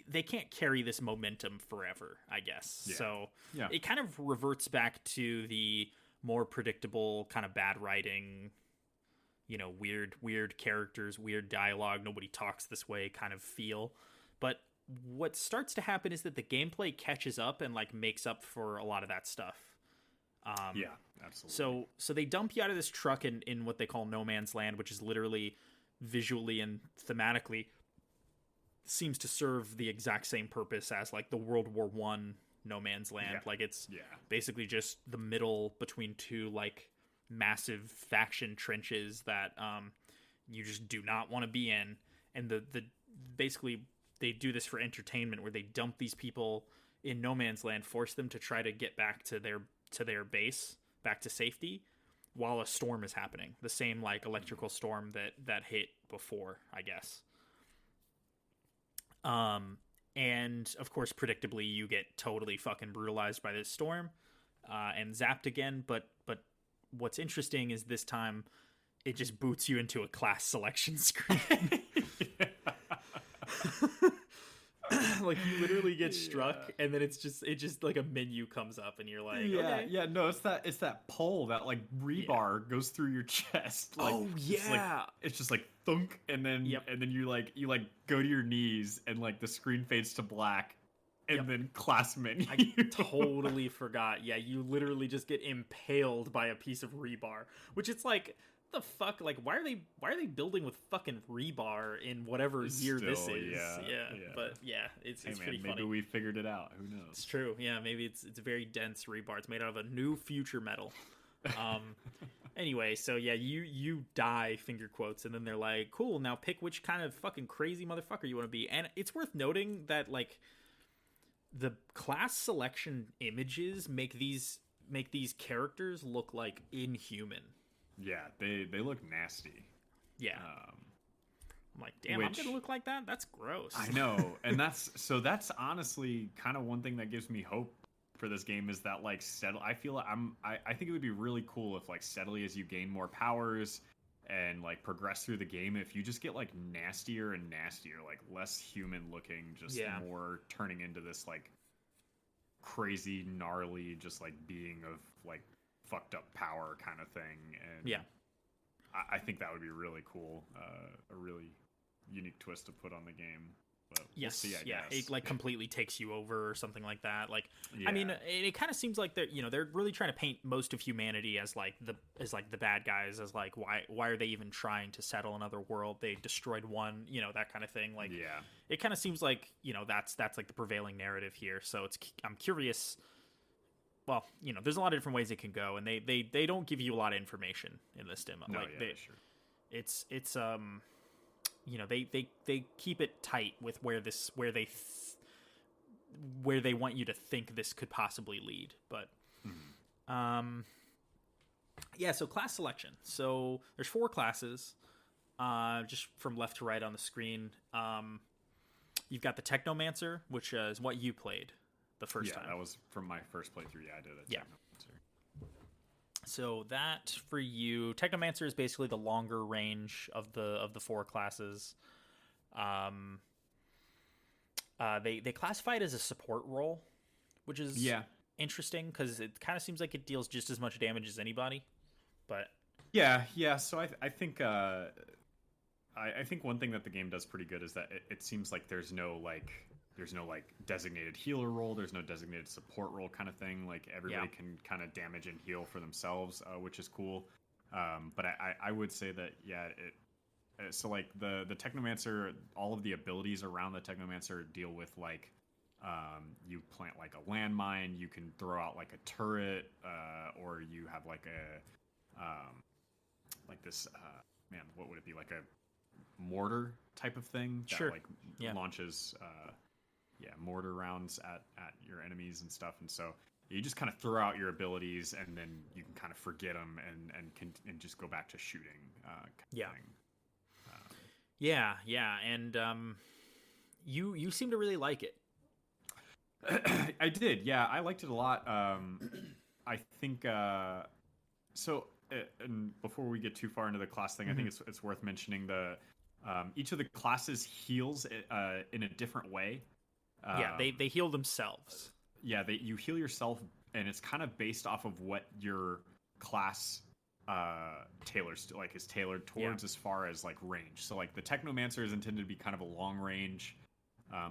S1: they can't carry this momentum forever, I guess. So it kind of reverts back to the more predictable kind of bad writing, you know, weird characters, weird dialogue, nobody talks this way kind of feel. But what starts to happen is that the gameplay catches up and like makes up for a lot of that stuff. Absolutely. So they dump you out of this truck in what they call no man's land, which is literally visually and thematically seems to serve the exact same purpose as like the World War I no man's land. Like, it's basically just the middle between two like massive faction trenches that you just do not want to be in. And the basically they do this for entertainment, where they dump these people in no man's land, force them to try to get back to their base, back to safety, while a storm is happening. The same like electrical storm that hit before, I guess. And of course, predictably, you get totally fucking brutalized by this storm, and zapped again. But what's interesting is this time it just boots you into a class selection screen. Like you literally get struck, and then it just like a menu comes up, and you're like, okay.
S3: No, it's that pole that like rebar goes through your chest. Like, it's just like thunk, and then you go to your knees, and like the screen fades to black, and then class menu.
S1: I totally forgot. Yeah, you literally just get impaled by a piece of rebar, which it's like, the fuck, like why are they building with fucking rebar in whatever year this is? But it's pretty funny.
S3: Maybe we figured it out, who knows.
S1: It's true. Maybe it's very dense rebar. It's made out of a new future metal. Anyway, so you die, finger quotes, and then they're like, cool, now pick which kind of fucking crazy motherfucker you want to be. And it's worth noting that like the class selection images make these characters look like inhuman.
S3: Yeah, they look nasty.
S1: Yeah. I'm like, damn, I'm gonna look like that? That's gross.
S3: I know. And that's honestly kind of one thing that gives me hope for this game, is that like I feel like I think it would be really cool if like steadily as you gain more powers and like progress through the game, if you just get like nastier and nastier, like less human looking, just more turning into this like crazy, gnarly, just like being of like fucked up power kind of thing. And I think that would be really cool, a really unique twist to put on the game. But we'll see, I guess.
S1: It like completely takes you over or something like that. Like, I mean, it kind of seems like they're really trying to paint most of humanity as like the bad guys, as like why are they even trying to settle another world? They destroyed one, that kind of thing. Like, it kind of seems like that's like the prevailing narrative here. So I'm curious. Well, there's a lot of different ways it can go, and they don't give you a lot of information in this demo.
S3: No,
S1: sure. It's they keep it tight with where they want you to think this could possibly lead. But so class selection. So there's 4 classes, just from left to right on the screen. You've got the Technomancer, which is what you played the first time.
S3: That was from my first playthrough. I did it.
S1: Yeah. So that for you, Technomancer is basically the longer range of the 4 classes. They classify it as a support role, which is interesting because it kind of seems like it deals just as much damage as anybody. But
S3: so I think I think one thing that the game does pretty good is that it seems like there's no designated healer role, there's no designated support role kind of thing. Like everybody can kind of damage and heal for themselves, which is cool. But I would say that so like the Technomancer, all of the abilities around the Technomancer deal with like you plant like a landmine, you can throw out like a turret, or you have like a like this what would it be, like a mortar type of thing that launches mortar rounds at your enemies and stuff. And so you just kind of throw out your abilities, and then you can kind of forget them and just go back to shooting.
S1: And you seem to really like it.
S3: I did. I liked it a lot. I think so. And before we get too far into the class thing, I think it's worth mentioning each of the classes heals in a different way.
S1: They heal themselves.
S3: You heal yourself, and it's kind of based off of what your class is tailored towards as far as like range. So like the Technomancer is intended to be kind of a long range,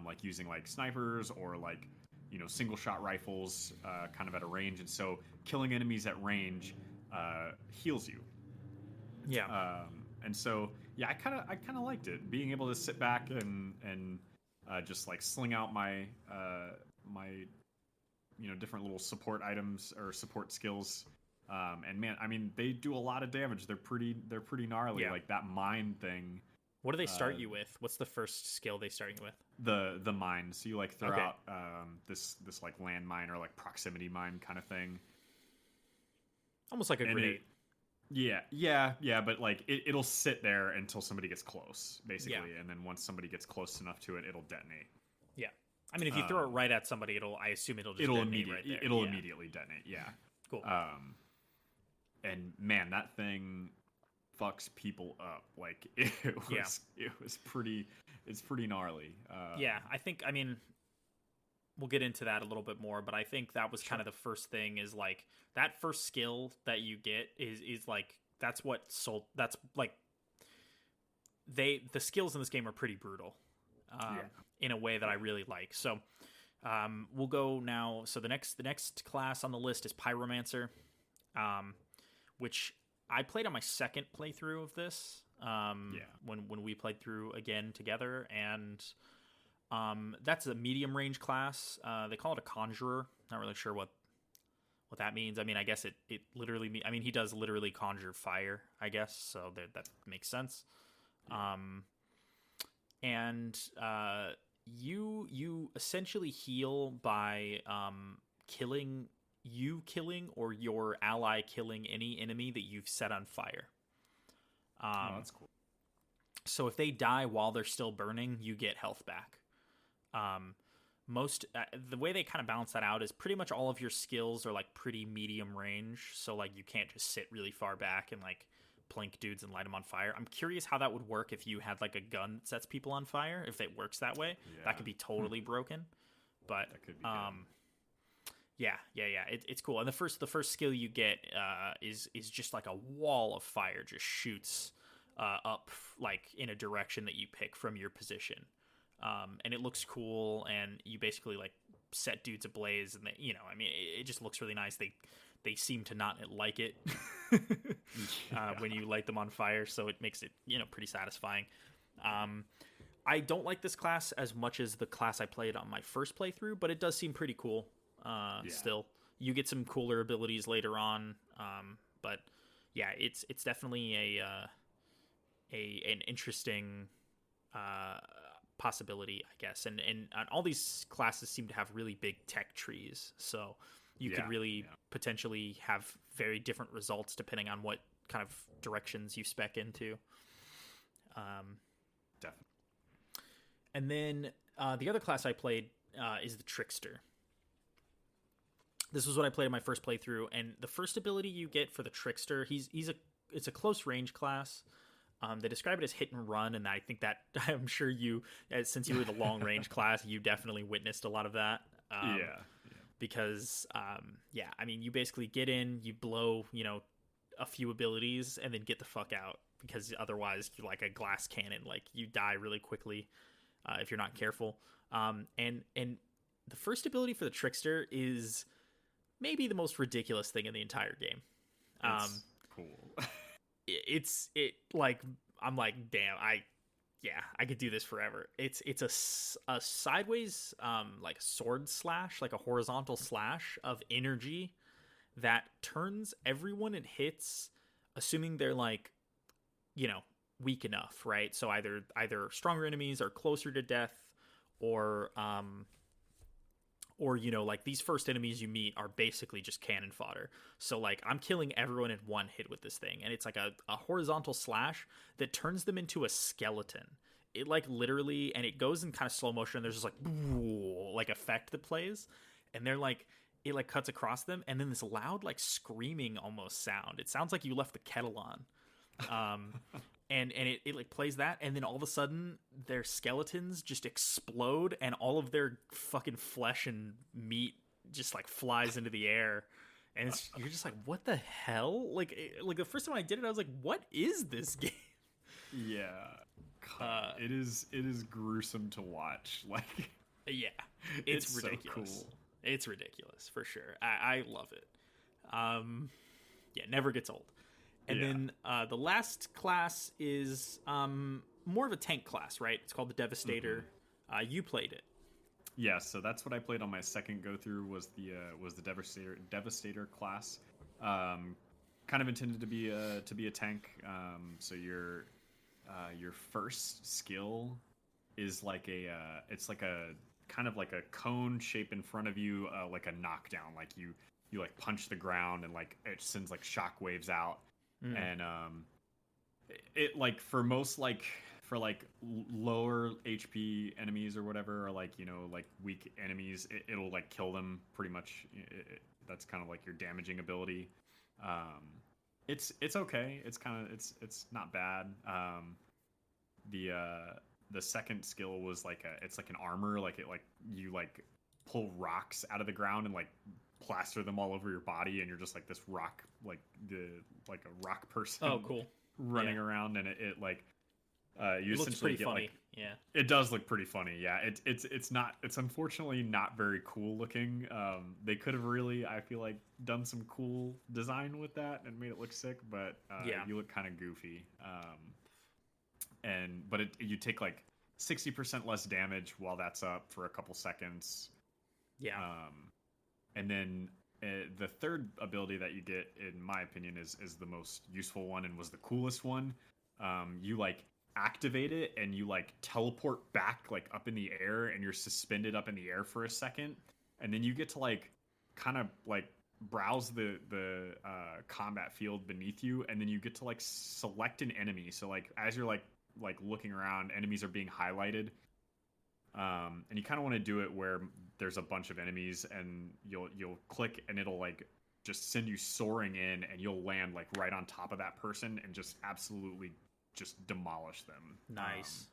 S3: like using like snipers or like single shot rifles, kind of at a range, and so killing enemies at range heals you. And so I kind of liked it, being able to sit back and just like sling out my different little support items or support skills. And man, I mean, they do a lot of damage. They're pretty gnarly. Like that mine thing.
S1: What do they start you with? What's the first skill they start you with?
S3: The mine. So you like throw out this like landmine or like proximity mine kind of thing.
S1: Almost like a grenade.
S3: But like it'll sit there until somebody gets close, basically, and then once somebody gets close enough to it, it'll detonate. Yeah,
S1: I mean, if you throw it right at somebody, I assume it'll detonate right there.
S3: It'll immediately detonate. Yeah,
S1: cool.
S3: And man, that thing, fucks people up. Like it's pretty gnarly.
S1: I mean, we'll get into that a little bit more, but I think that was kind of the first thing, is like that first skill that you get is like, that's what sold, that's like, the skills in this game are pretty brutal, in a way that I really like. So we'll go now. So the next class on the list is Pyromancer, which I played on my second playthrough of this, when we played through again together, and that's a medium range class. They call it a conjurer. Not really sure what that means. I mean, I guess it literally he does literally conjure fire, I guess, so that makes sense. You essentially heal by killing or your ally killing any enemy that you've set on fire.
S3: That's cool.
S1: So if they die while they're still burning, you get health back. The way they kind of balance that out is pretty much all of your skills are like pretty medium range. So like you can't just sit really far back and like plink dudes and light them on fire. I'm curious how that would work if you had like a gun that sets people on fire. If it works that way, that could be totally broken. But
S3: that could be
S1: it's cool. And the first skill you get is just like a wall of fire just shoots up like in a direction that you pick from your position. And it looks cool, and you basically like set dudes ablaze, and it just looks really nice. They seem to not like it when you light them on fire, so it makes it pretty satisfying. I don't like this class as much as the class I played on my first playthrough, but it does seem pretty cool. Still, you get some cooler abilities later on, but yeah, it's definitely an interesting possibility, I guess. And all these classes seem to have really big tech trees, so you could really potentially have very different results depending on what kind of directions you spec into.
S3: Definitely.
S1: And then the other class I played is the Trickster. This was what I played in my first playthrough, and the first ability you get for the Trickster, it's a close range class. They describe it as hit and run, and I think that I'm sure you, since you were the long range class, you definitely witnessed a lot of that. Because you basically get in, you blow a few abilities, and then get the fuck out, because otherwise you're like a glass cannon, like you die really quickly if you're not careful. And the first ability for the Trickster is maybe the most ridiculous thing in the entire game.
S3: It's cool.
S1: I'm like, damn, I could do this forever. It's a sideways, like a sword slash, like a horizontal slash of energy that turns everyone it hits, assuming they're like, weak enough, right? So either stronger enemies are closer to death, or like these first enemies you meet are basically just cannon fodder. So like I'm killing everyone in one hit with this thing, and it's like a horizontal slash that turns them into a skeleton. It like literally, and it goes in kind of slow motion, and there's just like effect that plays, and they're like, it like cuts across them, and then this loud like screaming almost sound. It sounds like you left the kettle on. And it like plays that, and then all of a sudden their skeletons just explode, and all of their fucking flesh and meat just like flies into the air, and you're just like, what the hell? Like the first time I did it, I was like, what is this game?
S3: Yeah, it is gruesome to watch. Like,
S1: yeah, it's ridiculous.
S3: So cool.
S1: It's ridiculous for sure. I love it. Never gets old. And then the last class is more of a tank class, right? It's called the Devastator. Mm-hmm. You played it.
S3: Yeah, so that's what I played on my second go through. Was the Devastator class, kind of intended to be a tank. So your first skill is like it's like a kind of like a cone shape in front of you, like a knockdown. Like you like punch the ground, and like it sends like shock waves out. And it like for most like for like lower HP enemies or whatever, or like like weak enemies, it'll like kill them pretty much. That's kind of like your damaging ability. It's okay. It's kind of it's not bad. The second skill was like it's like an armor, like you like pull rocks out of the ground and like plaster them all over your body, and you're just like this rock, like a rock person.
S2: Oh, cool.
S3: Running around, and it like you
S2: it looks
S3: essentially
S2: pretty
S3: get
S2: funny.
S3: Like,
S2: yeah,
S3: it does look pretty funny. Yeah, it's unfortunately not very cool looking. They could have really, I feel like, done some cool design with that and made it look sick, but you look kind of goofy. But you take like 60% less damage while that's up for a couple seconds.
S2: Yeah.
S3: And then the third ability that you get, in my opinion, is the most useful one and was the coolest one. You like activate it and you like teleport back like up in the air, and you're suspended up in the air for a second, and then you get to like kind of like browse the combat field beneath you, and then you get to like select an enemy. So like as you're like looking around, enemies are being highlighted, and you kind of want to do it where there's a bunch of enemies, and you'll click and it'll like just send you soaring in, and you'll land like right on top of that person and just absolutely just demolish them.
S2: Nice.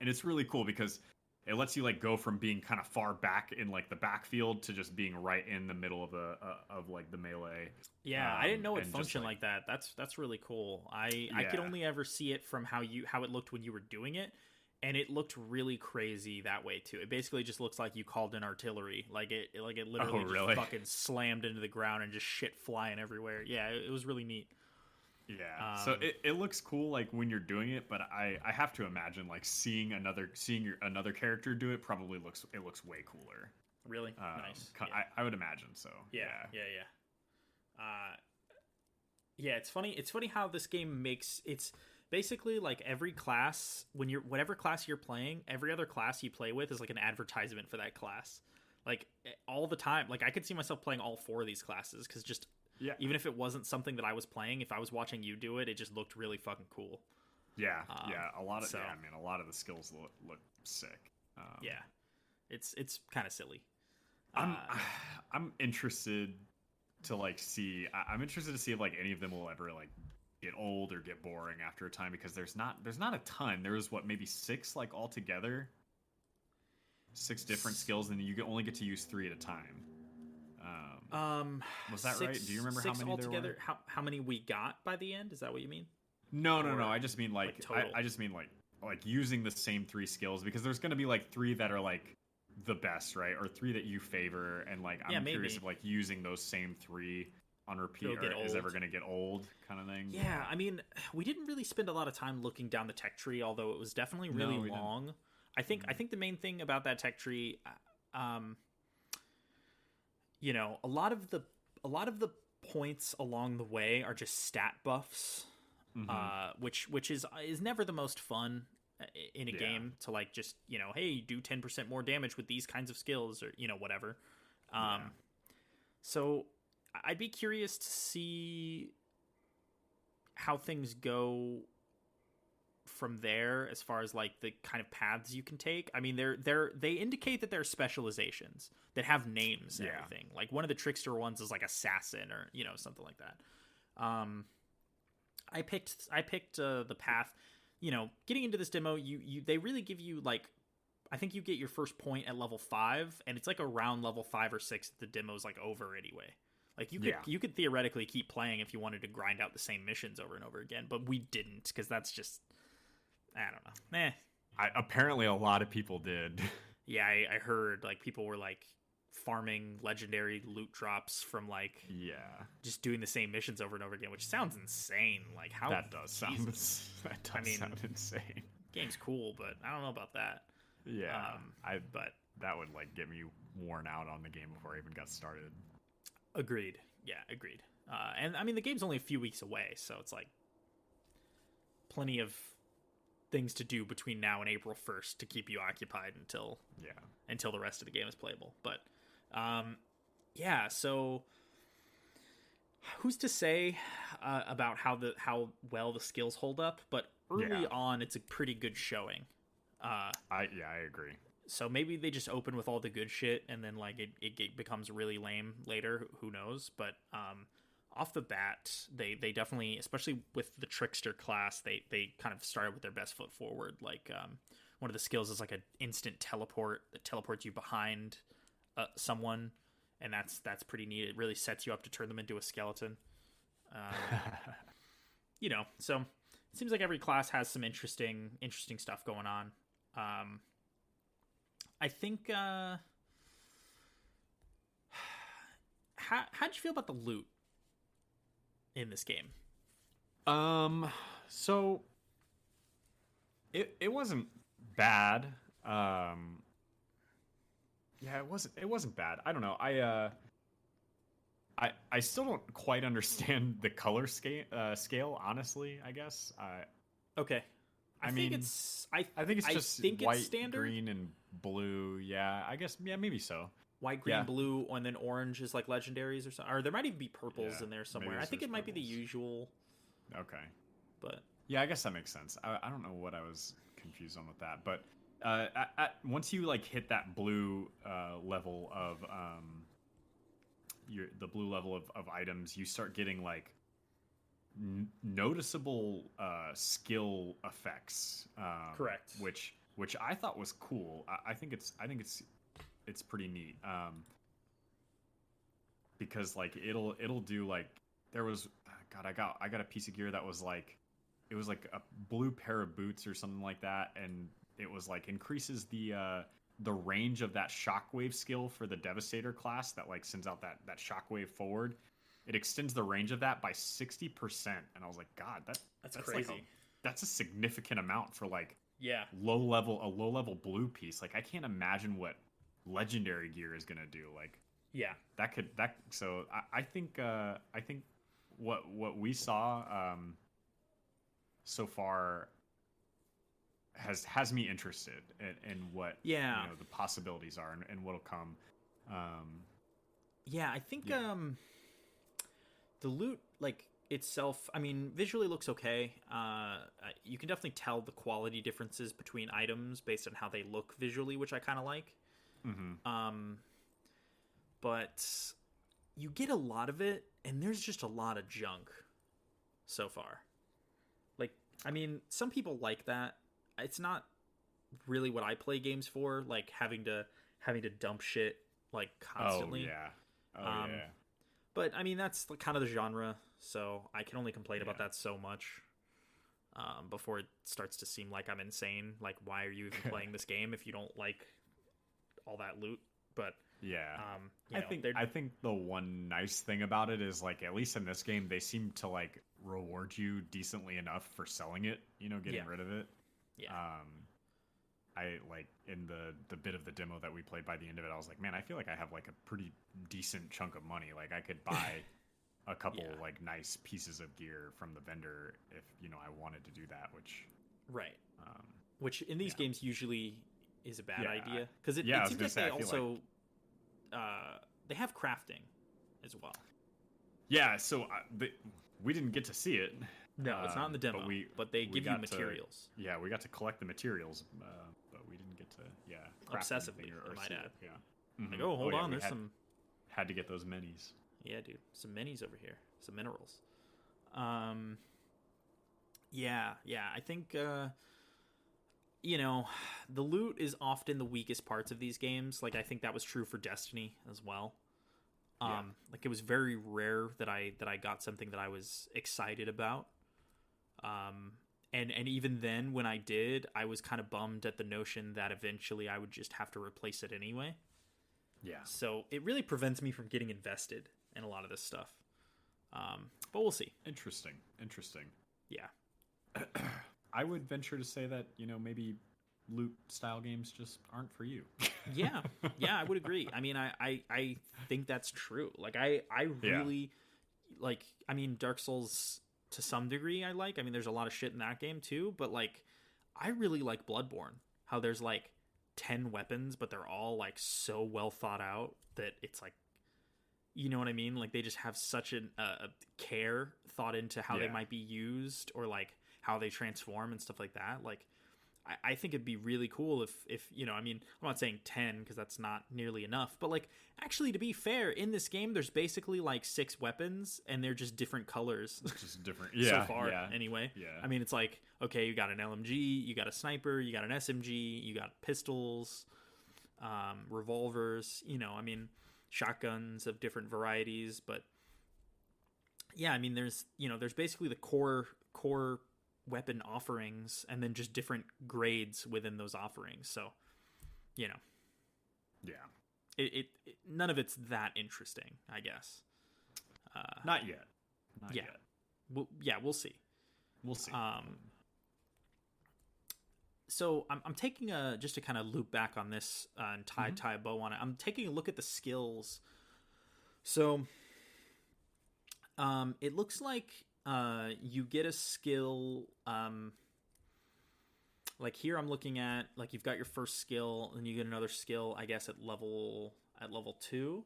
S3: And it's really cool because it lets you like go from being kind of far back in like the backfield to just being right in the middle of like the melee.
S2: Yeah, I didn't know it functioned like that. That's really cool. I could only ever see it from how it looked when you were doing it, and it looked really crazy that way too. It basically just looks like you called in artillery, like it literally just fucking slammed into the ground and just shit flying everywhere. Yeah, it was really neat.
S3: Yeah, so it looks cool like when you're doing it, but I have to imagine like seeing another character do it probably looks way cooler.
S2: Really nice.
S3: Yeah. I would imagine so.
S2: Yeah. Yeah, it's funny. It's funny how this game it's basically like every class, whatever class you're playing, every other class you play with is like an advertisement for that class. Like all the time. Like I could see myself playing all 4 of these classes because just. Yeah. Even if it wasn't something that I was playing, if I was watching you do it, it just looked really fucking cool.
S3: Yeah, a lot of a lot of the skills look sick.
S2: Yeah, it's kind of silly.
S3: I'm interested to like see. I'm interested to see if like any of them will ever like get old or get boring after a time, because there's not a ton. There was maybe 6 like altogether, 6 different skills, and you only get to use 3 at a time. Was that 6, right? Do you remember how many altogether? There were?
S2: How many we got by the end? Is that what you mean?
S3: No. I just mean like I just mean like using the same 3 skills, because there's going to be like 3 that are like the best, right? Or 3 that you favor, and like I'm curious if like using those same 3 on repeat is ever going to get old, kind of thing.
S2: Yeah, I mean, we didn't really spend a lot of time looking down the tech tree, although it was definitely really long. I think the main thing about that tech tree, you know, a lot of the points along the way are just stat buffs, which is never the most fun in a game to like just, you know, hey, do 10% more damage with these kinds of skills, or, you know, whatever. So I'd be curious to see how things go from there as far as like the kind of paths you can take. I mean, they indicate that there are specializations that have names and everything. Like one of the trickster ones is like assassin, or, you know, something like that. I picked the path. You know, getting into this demo, they really give you like, I think you get your first point at level 5, and it's like around level 5 or 6 that the demo's like over anyway. Like you could theoretically keep playing if you wanted to grind out the same missions over and over again, but we didn't, because that's just, I don't know.
S3: Apparently a lot of people did.
S2: Yeah, I heard like people were like farming legendary loot drops from like just doing the same missions over and over again, which sounds insane. Like how
S3: that does sound sound insane.
S2: Game's cool, but I don't know about that.
S3: Yeah, but that would like get me worn out on the game before I even got started.
S2: Agreed. Yeah, agreed. And I mean, the game's only a few weeks away, so it's like plenty of things to do between now and April 1st to keep you occupied until the rest of the game is playable. But so who's to say about how well the skills hold up? But early on, it's a pretty good showing.
S3: I agree.
S2: So maybe they just open with all the good shit, and then like it becomes really lame later. Who knows? But
S1: off the bat, they definitely, especially with the trickster class, they kind of started with their best foot forward. Like one of the skills is like an instant teleport that teleports you behind someone, and that's pretty neat. It really sets you up to turn them into a skeleton. So it seems like every class has some interesting stuff going on. I think how'd you feel about the loot in this game?
S3: So it wasn't bad. Yeah, it wasn't bad. I don't know. I still don't quite understand the color scale, honestly, I guess.
S1: Okay. I think it's just
S3: white,
S1: it's standard.
S3: Green, and blue. Yeah, I guess. Yeah, maybe so.
S1: White, green, blue, and then orange is like legendaries or something. Or there might even be purples in there somewhere. I think it might be the usual.
S3: Okay.
S1: But
S3: yeah, I guess that makes sense. I don't know what I was confused on with that, but once you like hit that blue level of the blue level of items, you start getting like noticeable skill effects.
S1: Correct.
S3: Which I thought was cool. I think it's pretty neat. Because like it'll do like there was I got a piece of gear that was like it was like a blue pair of boots or something like that, and it was like increases the range of that shockwave skill for the Devastator class that like sends out that shockwave forward. It extends the range of that by 60%, and I was like, God, that's crazy. Like that's a significant amount for like a low level blue piece. Like I can't imagine what legendary gear is gonna do. Like so I think what we saw so far has me interested in what the possibilities are and what'll come.
S1: I think the loot like itself, I mean, visually looks okay. You can definitely tell the quality differences between items based on how they look visually, which I kind of like.
S3: Mm-hmm.
S1: But you get a lot of it, and there's just a lot of junk so far. Like, I mean, some people like that. It's not really what I play games for, like having to dump shit like constantly.
S3: Oh yeah.
S1: But I mean, that's kind of the genre, so I can only complain about that so much before it starts to seem like I'm insane. Like, why are you even playing this game if you don't like all that loot? But
S3: I think the one nice thing about it is like at least in this game they seem to like reward you decently enough for selling it. Getting rid of it.
S1: Yeah.
S3: I like in the bit of the demo that we played, by the end of it, I was like, man, I feel like I have like a pretty decent chunk of money. Like I could buy a couple like nice pieces of gear from the vendor if I wanted to do that.
S1: Which in these games usually is a bad idea because it seems like they also they have crafting as well.
S3: Yeah. So we didn't get to see it.
S1: No, it's not in the demo, but they give you materials.
S3: We got to collect the materials, but we didn't get to,
S1: obsessively, I might add.
S3: Yeah. Mm-hmm.
S1: Like, hold on, there's some...
S3: Had to get those minis.
S1: Yeah, dude, some minis over here, some minerals. I think, the loot is often the weakest parts of these games. Like, I think that was true for Destiny as well. Like, it was very rare that I got something that I was excited about. And even then, when I did, I was kind of bummed at the notion that eventually I would just have to replace it anyway.
S3: Yeah.
S1: So it really prevents me from getting invested in a lot of this stuff. But we'll see.
S3: Interesting.
S1: Yeah.
S3: I would venture to say that, maybe loot style games just aren't for you.
S1: Yeah, I would agree. I mean, I think that's true. Like, I really like, I mean, Dark Souls to some degree I like. I mean, there's a lot of shit in that game too, but like, I really like Bloodborne. How there's like 10 weapons, but they're all like so well thought out that it's like, you know what I mean? Like, they just have such a care thought into how they might be used or like how they transform and stuff like that. Like, I think it'd be really cool if I mean, I'm not saying 10 because that's not nearly enough, but like actually, to be fair, in this game there's basically like 6 weapons and they're just different colors.
S3: Just different,
S1: so far anyway.
S3: Yeah.
S1: I mean, it's like, okay, you got an LMG, you got a sniper, you got an SMG, you got pistols, revolvers, I mean, shotguns of different varieties, but yeah, I mean, there's basically the core weapon offerings and then just different grades within those offerings. So, yeah, it none of it's that interesting, I guess.
S3: Not yet.
S1: We'll see.
S3: We'll see.
S1: So I'm taking just to kind of loop back on this and tie a bow on it. I'm taking a look at the skills. So, it looks like you get a skill. Like here, I'm looking at like you've got your first skill, and you get another skill, I guess, at level 2,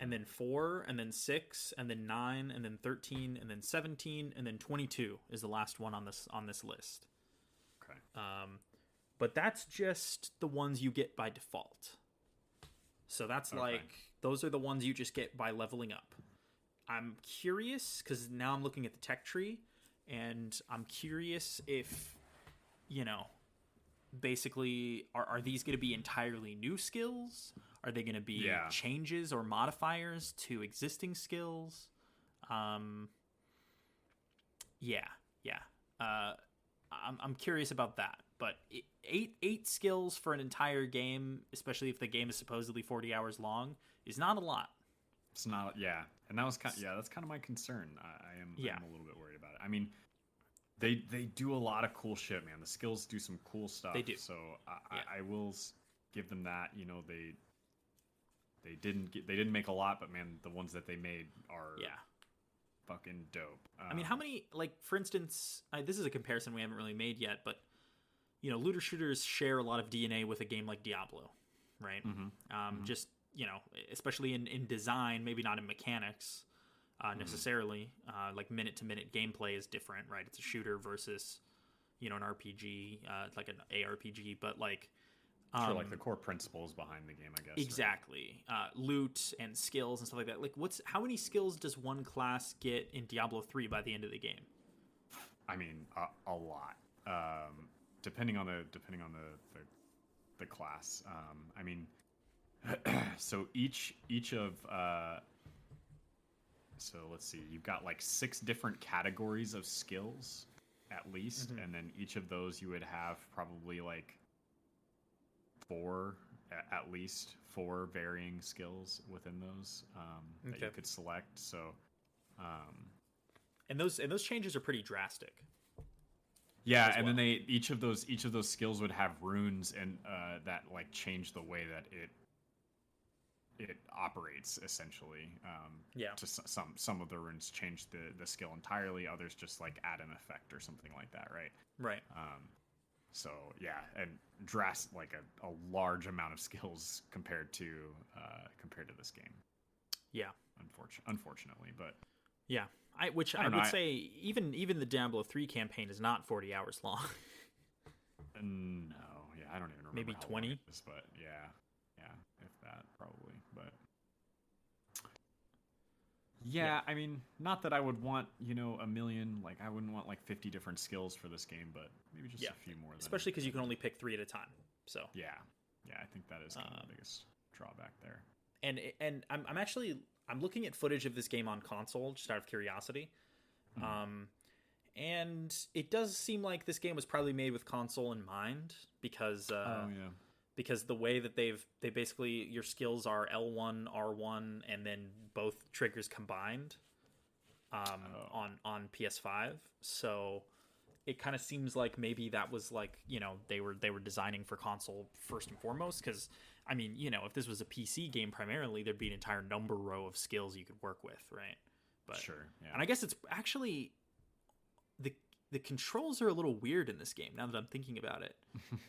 S1: and then 4, and then 6, and then 9, and then 13, and then 17, and then 22 is the last one on this list.
S3: Okay.
S1: But that's just the ones you get by default. So that's like those are the ones you just get by leveling up. I'm curious because now I'm looking at the tech tree, and I'm curious if, basically, are these going to be entirely new skills? Are they going to be changes or modifiers to existing skills? I'm curious about that. But eight skills for an entire game, especially if the game is supposedly 40 hours long, is not a lot.
S3: It's not, and that was that's kind of my concern. I'm a little bit worried about it. I mean, they do a lot of cool shit, man. The skills do some cool stuff.
S1: They do.
S3: So I will give them that. They didn't make a lot, but man, the ones that they made are fucking dope.
S1: I mean, how many, like, for instance, this is a comparison we haven't really made yet, but looter shooters share a lot of DNA with a game like Diablo, right? Just especially in design, maybe not in mechanics necessarily. Like minute-to-minute gameplay is different, right? It's a shooter versus, an RPG, like an ARPG, but like...
S3: sure, like the core principles behind the game, I guess.
S1: Exactly. Right? Loot and skills and stuff like that. Like, how many skills does one class get in Diablo 3 by the end of the game?
S3: I mean, a lot. Depending on the class. I mean... so each of so let's see, you've got like 6 different categories of skills at least, and then each of those you would have probably like 4 varying skills within those that you could select. So
S1: and those changes are pretty drastic.
S3: Yeah, and then each of those skills would have runes and that like change the way that it operates essentially. To some of the runes change the skill entirely. Others just like add an effect or something like that, right?
S1: Right.
S3: So yeah, and like a large amount of skills compared to this game.
S1: Yeah.
S3: Unfortunately, but
S1: yeah, I would say even the Diablo 3 campaign is not 40 hours long.
S3: No, I don't even remember.
S1: Maybe 20.
S3: But yeah, if that probably. But yeah, I mean, not that I would want a million. Like I wouldn't want like 50 different skills for this game, but maybe just a few more.
S1: Especially because you can only pick 3 at a time. So
S3: yeah, I think that is kind of the biggest drawback there.
S1: And I'm looking at footage of this game on console just out of curiosity. And it does seem like this game was probably made with console in mind because because the way that they basically, your skills are L1, R1, and then both triggers combined on PS5. So it kind of seems like maybe that was like, they were designing for console first and foremost, because I mean, if this was a PC game primarily, there'd be an entire number row of skills you could work with, right? But
S3: sure, yeah.
S1: And I guess it's actually the controls are a little weird in this game now that I'm thinking about it,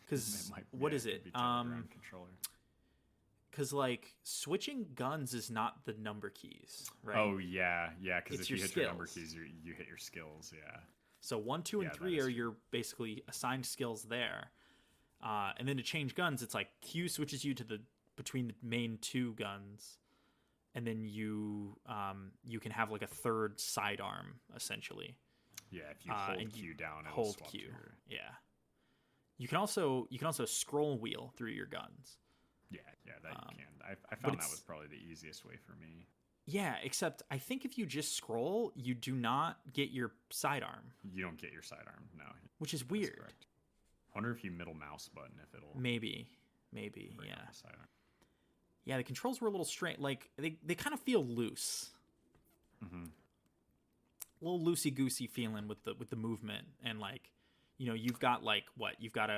S1: because what is it?
S3: Controller.
S1: Because like switching guns is not the number keys, right?
S3: Oh yeah, because if you hit
S1: skills.
S3: your number keys, you hit your skills, yeah.
S2: So 1, 2, and 3 are your basically assigned skills there. And then to change guns, it's like Q switches you to between the main 2 guns, and then you can have like a third sidearm essentially.
S3: Yeah, if you hold Q down, it'll
S2: hold
S3: swap
S2: Q.
S3: to your...
S2: Yeah. You can also scroll wheel through your guns.
S3: Yeah, that you can. I found that was probably the easiest way for me.
S2: Yeah, except I think if you just scroll, you do not get your sidearm.
S3: You don't get your sidearm, no.
S2: Which is weird.
S3: Correct. I wonder if you middle mouse button if it'll...
S2: Maybe, yeah. Yeah, the controls were a little strange. Like, they kind of feel loose.
S3: Mm-hmm.
S2: A little loosey-goosey feeling with the movement. And, like, you know, you've got, like, what? You've got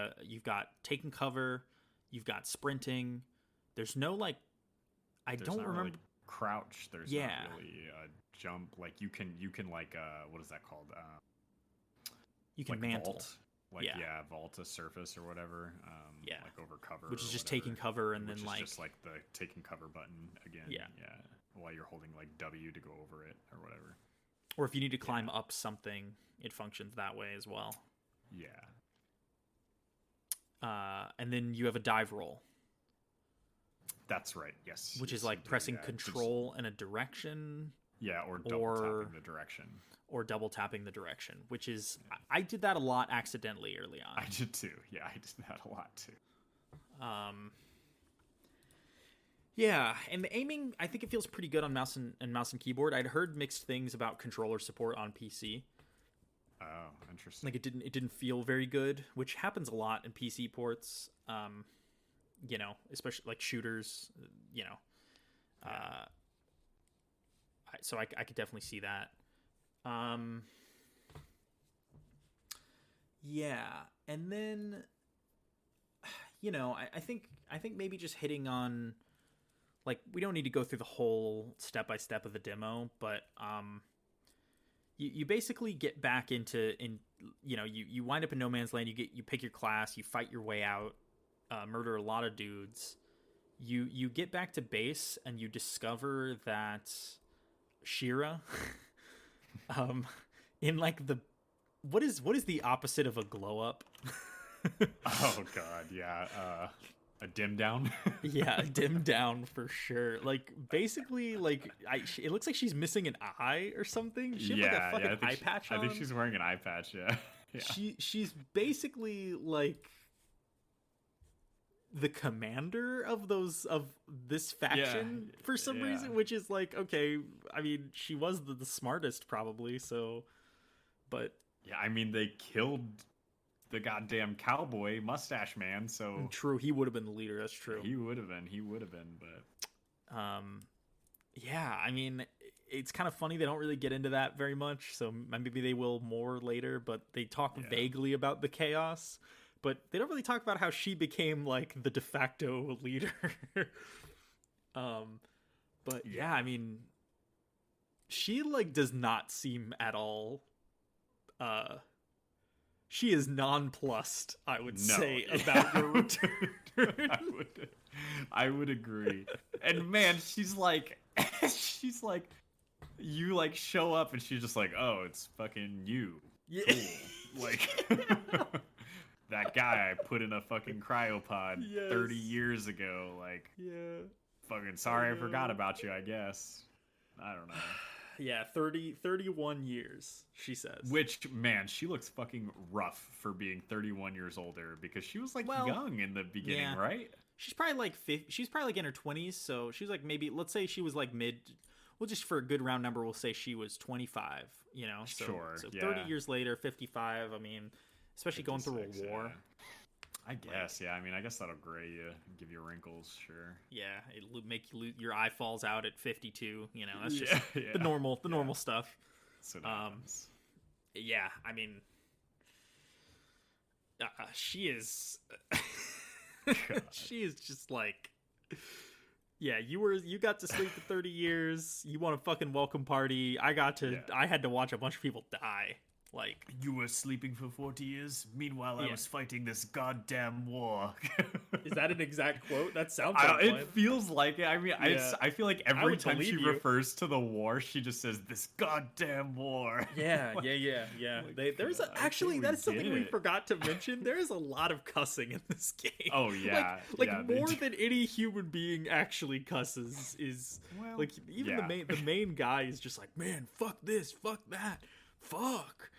S2: taking cover. You've got sprinting. There's no, like... I don't remember...
S3: Really crouch. There's not really a jump. Like, you can like, what is that called?
S2: You can
S3: like
S2: mantle.
S3: Vault. Like, vault a surface or whatever. Like over cover.
S2: Which is just taking cover and then, like...
S3: just like the taking cover button again. Yeah. While you're holding, like, W to go over it or whatever.
S2: Or if you need to climb up something, it functions that way as well.
S3: Yeah.
S2: And then you have a dive roll.
S3: That's right, yes.
S2: Which is like pressing control in a direction.
S3: Yeah, or double tapping the direction.
S2: Or double tapping the direction, which is... I did that a lot accidentally early on.
S3: I did too. Yeah, I did that a lot too.
S2: Yeah, and the aiming, I think it feels pretty good on mouse and keyboard. I'd heard mixed things about controller support on PC.
S3: Oh, interesting.
S2: Like it didn't feel very good, which happens a lot in PC ports. You know, especially like shooters. You know, so I could definitely see that. Yeah, and then, you know, I think maybe just hitting on, like, we don't need to go through the whole step by step of the demo, but you basically get back into you know, you wind up in no man's land. You pick your class, you fight your way out, murder a lot of dudes. You get back to base and you discover that Shira, in like the what is the opposite of a glow up?
S3: Oh god, yeah. A dim down.
S2: Yeah, a dim down for sure. Like basically, like it looks like she's missing an eye or something. She has like a fucking eye patch on.
S3: I think she's wearing an eye patch. Yeah.
S2: She's basically like the commander of this faction for some reason, which is like, okay, I mean, she was the smartest probably, so, but
S3: yeah, I mean, they killed the goddamn cowboy mustache man, so
S2: true, he would have been the leader. That's true.
S3: He would have been, but
S2: yeah, I mean, it's kind of funny they don't really get into that very much, so maybe they will more later, but they talk vaguely about the chaos. But they don't really talk about how she became like the de facto leader. But yeah, I mean, she like does not seem at all. She is nonplussed, I would say, about your return.
S3: I would agree. And man, she's like, you like show up and she's just like, oh, it's fucking you. Yeah. Cool. Like. That guy I put in a fucking cryopod 30 years ago. Like, fucking sorry I forgot about you, I guess. I don't know.
S2: Yeah, 31 years, she says.
S3: Which, man, she looks fucking rough for being 31 years older because she was like young in the beginning, right?
S2: She's probably like in her 20s, so she's like maybe, let's say she was like well, just for a good round number, we'll say she was 25, you know? So,
S3: sure,
S2: so 30 years later, 55, I mean... Especially going through a war.
S3: I guess, I mean, I guess that'll gray you, give you wrinkles, sure.
S2: Yeah, it'll make you your eye falls out at 52. You know, that's just the normal stuff.
S3: So happens.
S2: Yeah, I mean, she is, she is just like, yeah. You got to sleep for 30 years. You want a fucking welcome party? I had to watch a bunch of people die.
S1: Like,
S3: you were sleeping for 40 years. Meanwhile, I was fighting this goddamn war.
S1: Is that an exact quote? That sounds like
S3: it feels like it. I mean, I feel like every time she refers to the war, she just says this goddamn war.
S1: Yeah. There's actually, that's something we forgot to mention. There is a lot of cussing in this game.
S3: Oh yeah,
S1: more than any human being actually cusses. Is even the main guy is just like, man, fuck this, fuck that, fuck,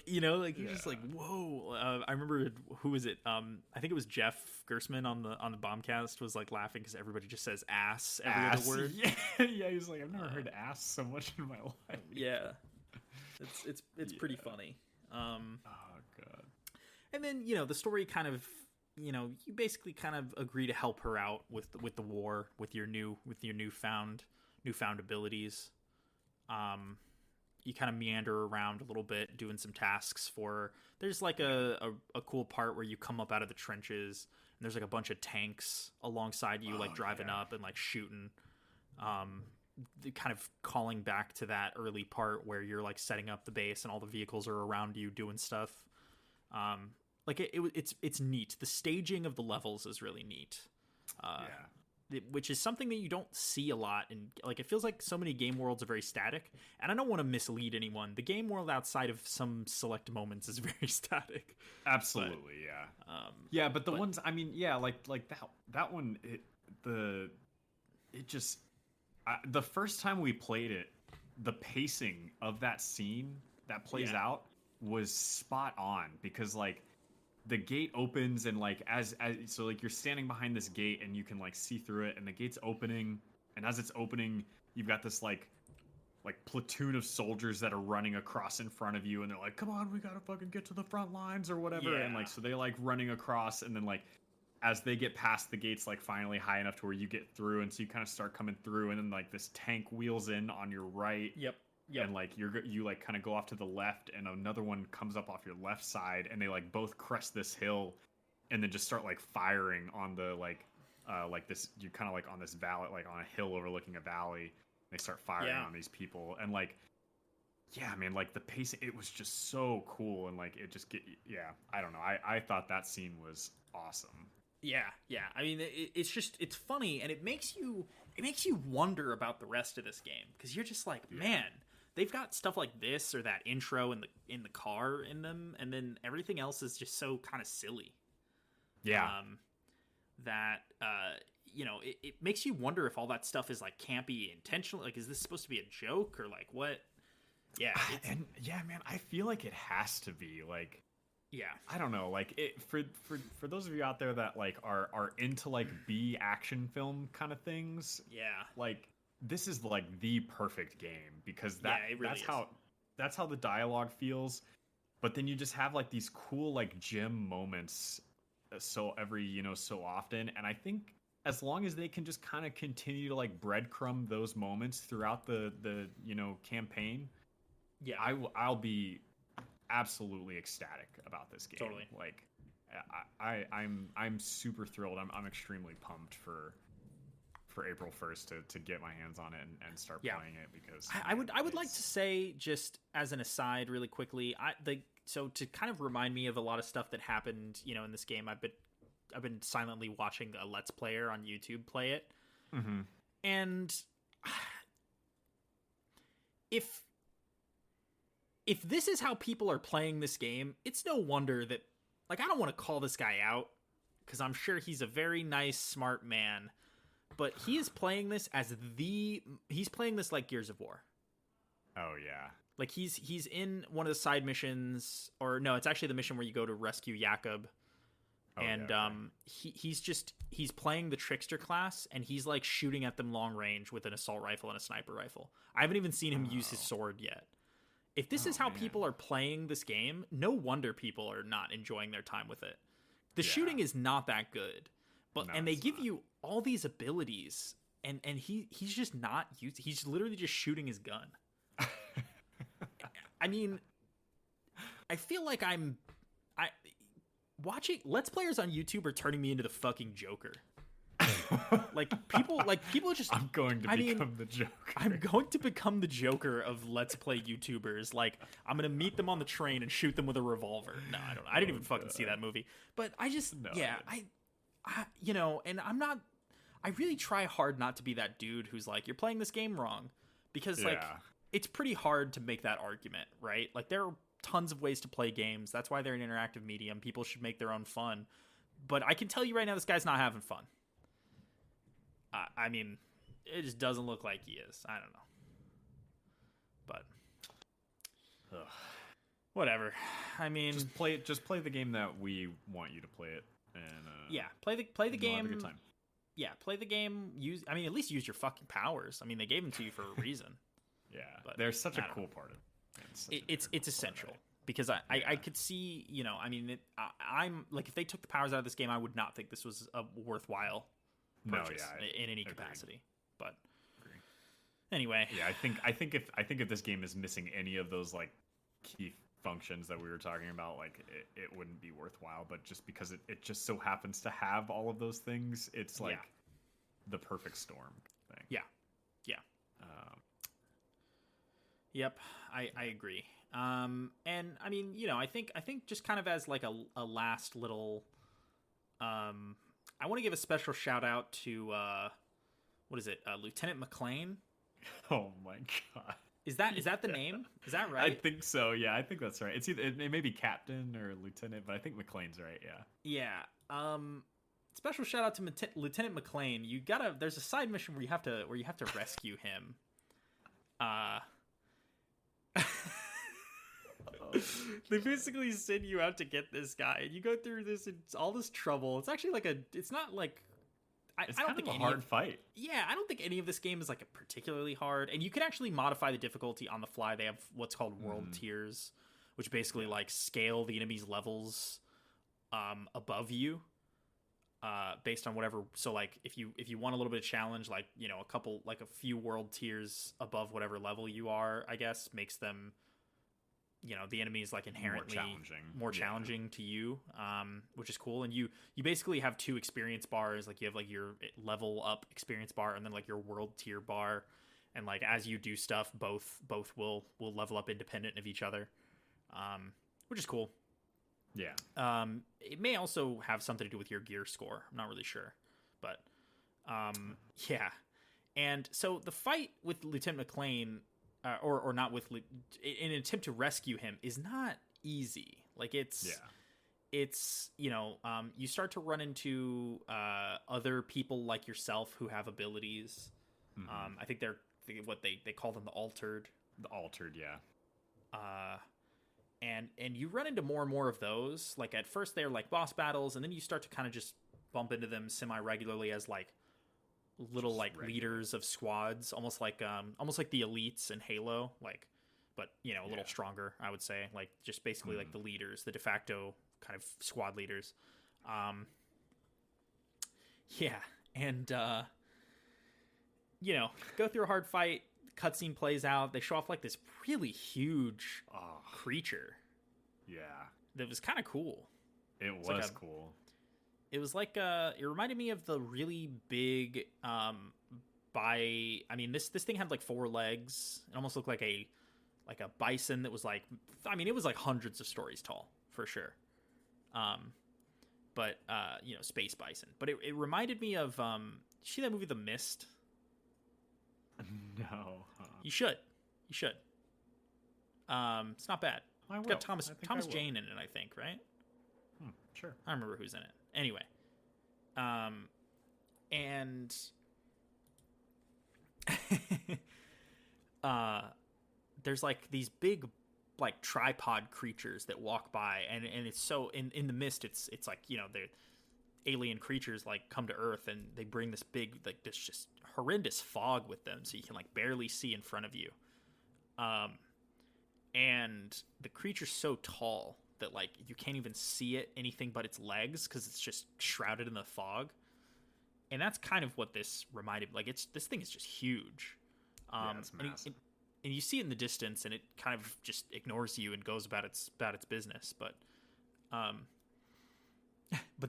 S1: you know, like he's just like, whoa. I remember, who was it, I think it was Jeff Gersman on the Bombcast was like laughing because everybody just says ass every other word.
S3: He's like, I've never heard ass so much in my life.
S1: It's pretty funny.
S3: Oh god.
S1: And then, you know, the story kind of, you know, you basically kind of agree to help her out with the war, with your newfound abilities. You kind of meander around a little bit, doing some tasks for her. There's like a cool part where you come up out of the trenches and there's like a bunch of tanks alongside you, like driving up and like shooting. Kind of calling back to that early part where you're like setting up the base and all the vehicles are around you doing stuff. Like it's neat. The staging of the levels is really neat. Which is something that you don't see a lot, and like it feels like so many game worlds are very static, and I don't want to mislead anyone. The game world outside of some select moments is very static.
S3: Absolutely, but the ones, I mean, like that one, the first time we played it, the pacing of that scene that plays out was spot on, because like the gate opens and like as so like you're standing behind this gate and you can like see through it, and the gate's opening, and as it's opening you've got this like platoon of soldiers that are running across in front of you, and they're like, come on, we gotta fucking get to the front lines or whatever. And like so they like running across, and then like as they get past the gates, like finally high enough to where you get through, and so you kind of start coming through, and then like this tank wheels in on your right.
S1: Yep.
S3: And like you like kind of go off to the left, and another one comes up off your left side, and they like both crest this hill, and then just start like firing on the like this, you kind of like on this valley, like on a hill overlooking a valley. They start firing on these people, and like, yeah, man, like the pace, it was just so cool, and like it just I don't know, I thought that scene was awesome.
S1: Yeah. I mean, it's funny, and it makes you wonder about the rest of this game, because you're just like, man, they've got stuff like this or that intro in the car in them, and then everything else is just so kind of silly. That you know, it makes you wonder if all that stuff is like campy intentional. Like, is this supposed to be a joke or like what? Yeah,
S3: and man, I feel like it has to be like.
S1: Yeah,
S3: I don't know, like it for those of you out there that like are into like B action film kind of things.
S1: Yeah,
S3: like this is like the perfect game, because that's how the dialogue feels. But then you just have like these cool like gym moments so often, and I think as long as they can just kind of continue to like breadcrumb those moments throughout the campaign, I'll be absolutely ecstatic about this game.
S1: Totally.
S3: Like I'm super thrilled. I'm extremely pumped for April 1st to get my hands on it and start playing it, because
S1: I would like to say, just as an aside really quickly, so to kind of remind me of a lot of stuff that happened, you know, in this game, I've been silently watching a Let's Player on YouTube play it.
S3: Mm-hmm.
S1: And if this is how people are playing this game, it's no wonder that, like, I don't want to call this guy out, because I'm sure he's a very nice, smart man, but he is playing this he's playing this like Gears of War.
S3: Oh yeah.
S1: Like he's in one of the side missions, or no, it's actually the mission where you go to rescue Jakob. He's playing the trickster class, and he's like shooting at them long range with an assault rifle and a sniper rifle. I haven't even seen him use his sword yet. If this is how people are playing this game, no wonder people are not enjoying their time with it. The shooting is not that good, and they give you all these abilities, and he's just not using. He's literally just shooting his gun. I mean, I feel like watching Let's Players on YouTube are turning me into the fucking Joker. Like people just.
S3: I'm going to become the Joker.
S1: I'm going to become the Joker of Let's Play YouTubers. Like, I'm gonna meet them on the train and shoot them with a revolver. No, I don't. I didn't even fucking see that movie. But I just, I you know, and I'm not. I really try hard not to be that dude who's like, you're playing this game wrong, because like it's pretty hard to make that argument, right? Like there are tons of ways to play games. That's why they're an interactive medium. People should make their own fun. But I can tell you right now, this guy's not having fun. I mean, it just doesn't look like he is. I don't know. But whatever. I mean,
S3: just play the game that we want you to play it, and
S1: play the game.
S3: Have a good time.
S1: Yeah, play the game. At least use your fucking powers. I mean, they gave them to you for a reason.
S3: Yeah, but they're such a cool part of it.
S1: It's essential. Because I could see, you know, I mean, I'm like, if they took the powers out of this game, I would not think this was a worthwhile purchase in any capacity. But anyway,
S3: yeah, I think if this game is missing any of those like key functions that we were talking about, like it wouldn't be worthwhile. But just because it just so happens to have all of those things, it's like the perfect storm thing.
S1: Yeah. Yep, I agree. And I mean, you know, I think just kind of as like a last little, I want to give a special shout out to what is it, Lieutenant McLean?
S3: Oh my god,
S1: is that the name? Is that right?
S3: I think so. Yeah, I think that's right. It's either it may be Captain or Lieutenant, but I think McLean's right.
S1: Yeah. Special shout out to Lieutenant McLean. There's a side mission where you have to rescue him. They basically send you out to get this guy, and you go through all this trouble. It's actually it's not like I don't think
S3: a hard fight.
S1: Yeah, I don't think any of this game is like a particularly hard, and you can actually modify the difficulty on the fly. They have what's called world tiers, which basically like scale the enemy's levels above you based on whatever. So like if you want a little bit of challenge, like, you know, a few world tiers above whatever level you are, I guess, makes them, you know, the enemy is like inherently more challenging to you, which is cool. And you basically have two experience bars. Like you have like your level up experience bar and then like your world tier bar. And like as you do stuff, both will level up independent of each other, which is cool.
S3: Yeah.
S1: It may also have something to do with your gear score. I'm not really sure, but yeah. And so the fight with Lieutenant McLean, or not with, in an attempt to rescue him, is not easy. Like it's you know, you start to run into other people like yourself who have abilities. I think they're what they call them the altered.
S3: The altered, yeah.
S1: And you run into more and more of those. Like at first they're like boss battles, and then you start to kind of just bump into them semi-regularly as like little like leaders of squads, almost like the elites in Halo, like, but you know, a little stronger, I would say, like just basically like the leaders, the de facto kind of squad leaders. And you know, go through a hard fight, cutscene plays out, they show off like this really huge creature.
S3: Yeah.
S1: That was kind of cool.
S3: It was cool.
S1: It was like it reminded me of the really big this thing had like 4 legs. It almost looked like a bison that was like, I mean, it was like hundreds of stories tall for sure. But you know, space bison. But it reminded me of you see that movie The Mist?
S3: No.
S1: You should. It's not bad. It's got Thomas Jane in it, I think, right?
S3: Sure.
S1: I don't remember who's in it. Anyway, and there's like these big like tripod creatures that walk by, and it's so in The Mist, it's like, you know, they're alien creatures like come to Earth, and they bring this big, like this just horrendous fog with them, so you can like barely see in front of you. And the creature's so tall that like you can't even see anything but its legs, because it's just shrouded in the fog. And that's kind of what this reminded me. Like this thing is just huge.
S3: It's massive.
S1: And you see it in the distance, and it kind of just ignores you and goes about its business. But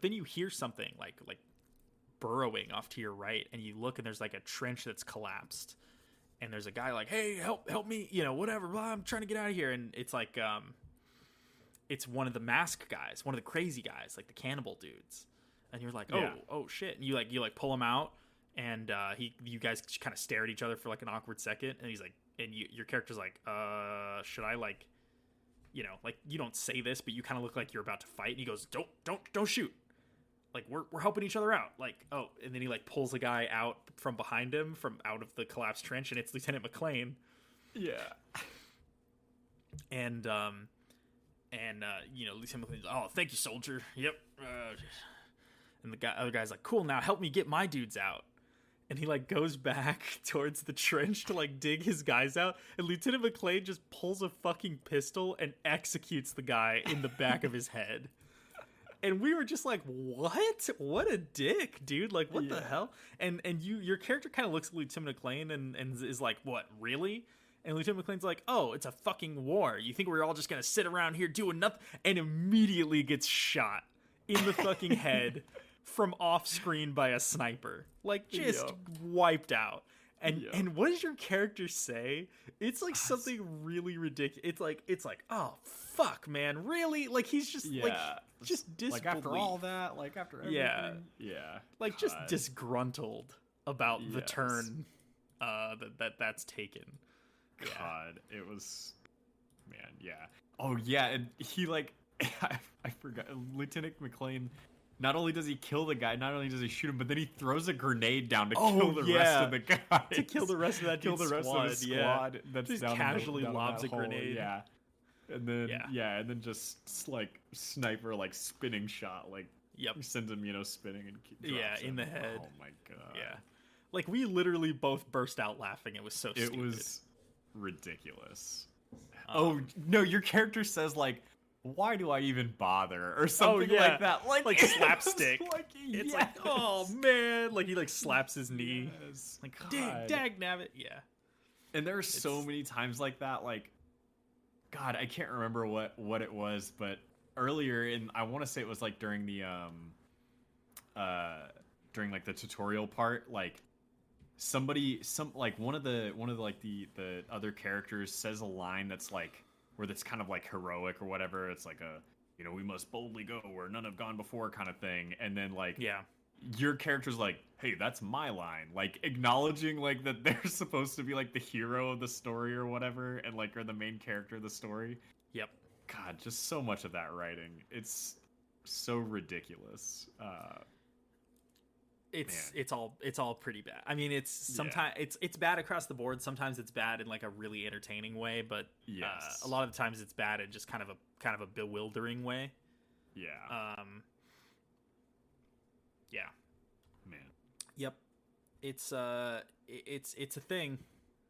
S1: then you hear something like burrowing off to your right, and you look and there's like a trench that's collapsed, and there's a guy like, hey, help me, whatever, blah, I'm trying to get out of here. And it's like it's one of the mask guys, one of the crazy guys, like the cannibal dudes, and you're like, oh shit, and you pull him out, and you guys kind of stare at each other for like an awkward second, and he's like, and your character's like, should I like, like, you don't say this, but you kind of look like you're about to fight, and he goes, don't shoot, like we're helping each other out, like, oh, and then he like pulls a guy out from behind him from out of the collapsed trench, and it's Lieutenant McClane. And Lieutenant McClane's, oh, thank you, soldier. Yep. And the other guy's like, cool, now help me get my dudes out. And he like goes back towards the trench to like dig his guys out, and Lieutenant McClane just pulls a fucking pistol and executes the guy in the back of his head. And we were just like, what a dick, dude, like, what the hell? And your character kind of looks at Lieutenant McClane and is like, what, really? And Lieutenant McClane's like, oh, it's a fucking war, you think we're all just gonna sit around here doing nothing? And immediately gets shot in the fucking head from off screen by a sniper, like, just wiped out. And what does your character say? It's like something really ridiculous. It's like, oh fuck, man, really? Like, he's just like, just disbelief.
S3: Like, after all that, like, after everything.
S1: Like, just disgruntled about the turn that's taken.
S3: God, it was, man, oh yeah, and he like, I forgot, Lieutenant McClane, not only does he kill the guy, not only does he shoot him, but then he throws a grenade down to kill the rest of the guys.
S1: To kill the rest of that dude's squad.
S3: Of the squad. That's
S1: just
S3: down
S1: casually
S3: down
S1: lobs a
S3: hole.
S1: grenade.
S3: And then and then just like sniper, like, spinning shot, like, sends him, spinning and drops
S1: in
S3: him.
S1: the head.
S3: Oh my god.
S1: Like, we literally both burst out laughing. It was so stupid.
S3: It was ridiculous. Oh no, your character says like, why do I even bother, or something like that, like
S1: slapstick. It's like, oh man, like he like slaps his knee, like, dag nabbit.
S3: And there are so many times like that, like, God, I can't remember what it was, but earlier I want to say it was like during the during like the tutorial part, like, one of the like the other characters says a line that's like, where that's kind of like heroic or whatever. It's like we must boldly go where none have gone before kind of thing. And then like, your character's like, hey, that's my line, like acknowledging like that they're supposed to be like the hero of the story or whatever, and like are the main character of the story. God, just so much of that writing. It's so ridiculous.
S1: It's all pretty bad. I mean, it's sometimes it's bad across the board. Sometimes it's bad in like a really entertaining way, but a lot of the times it's bad in just kind of a bewildering way.
S3: Man.
S1: Yep. It's a thing.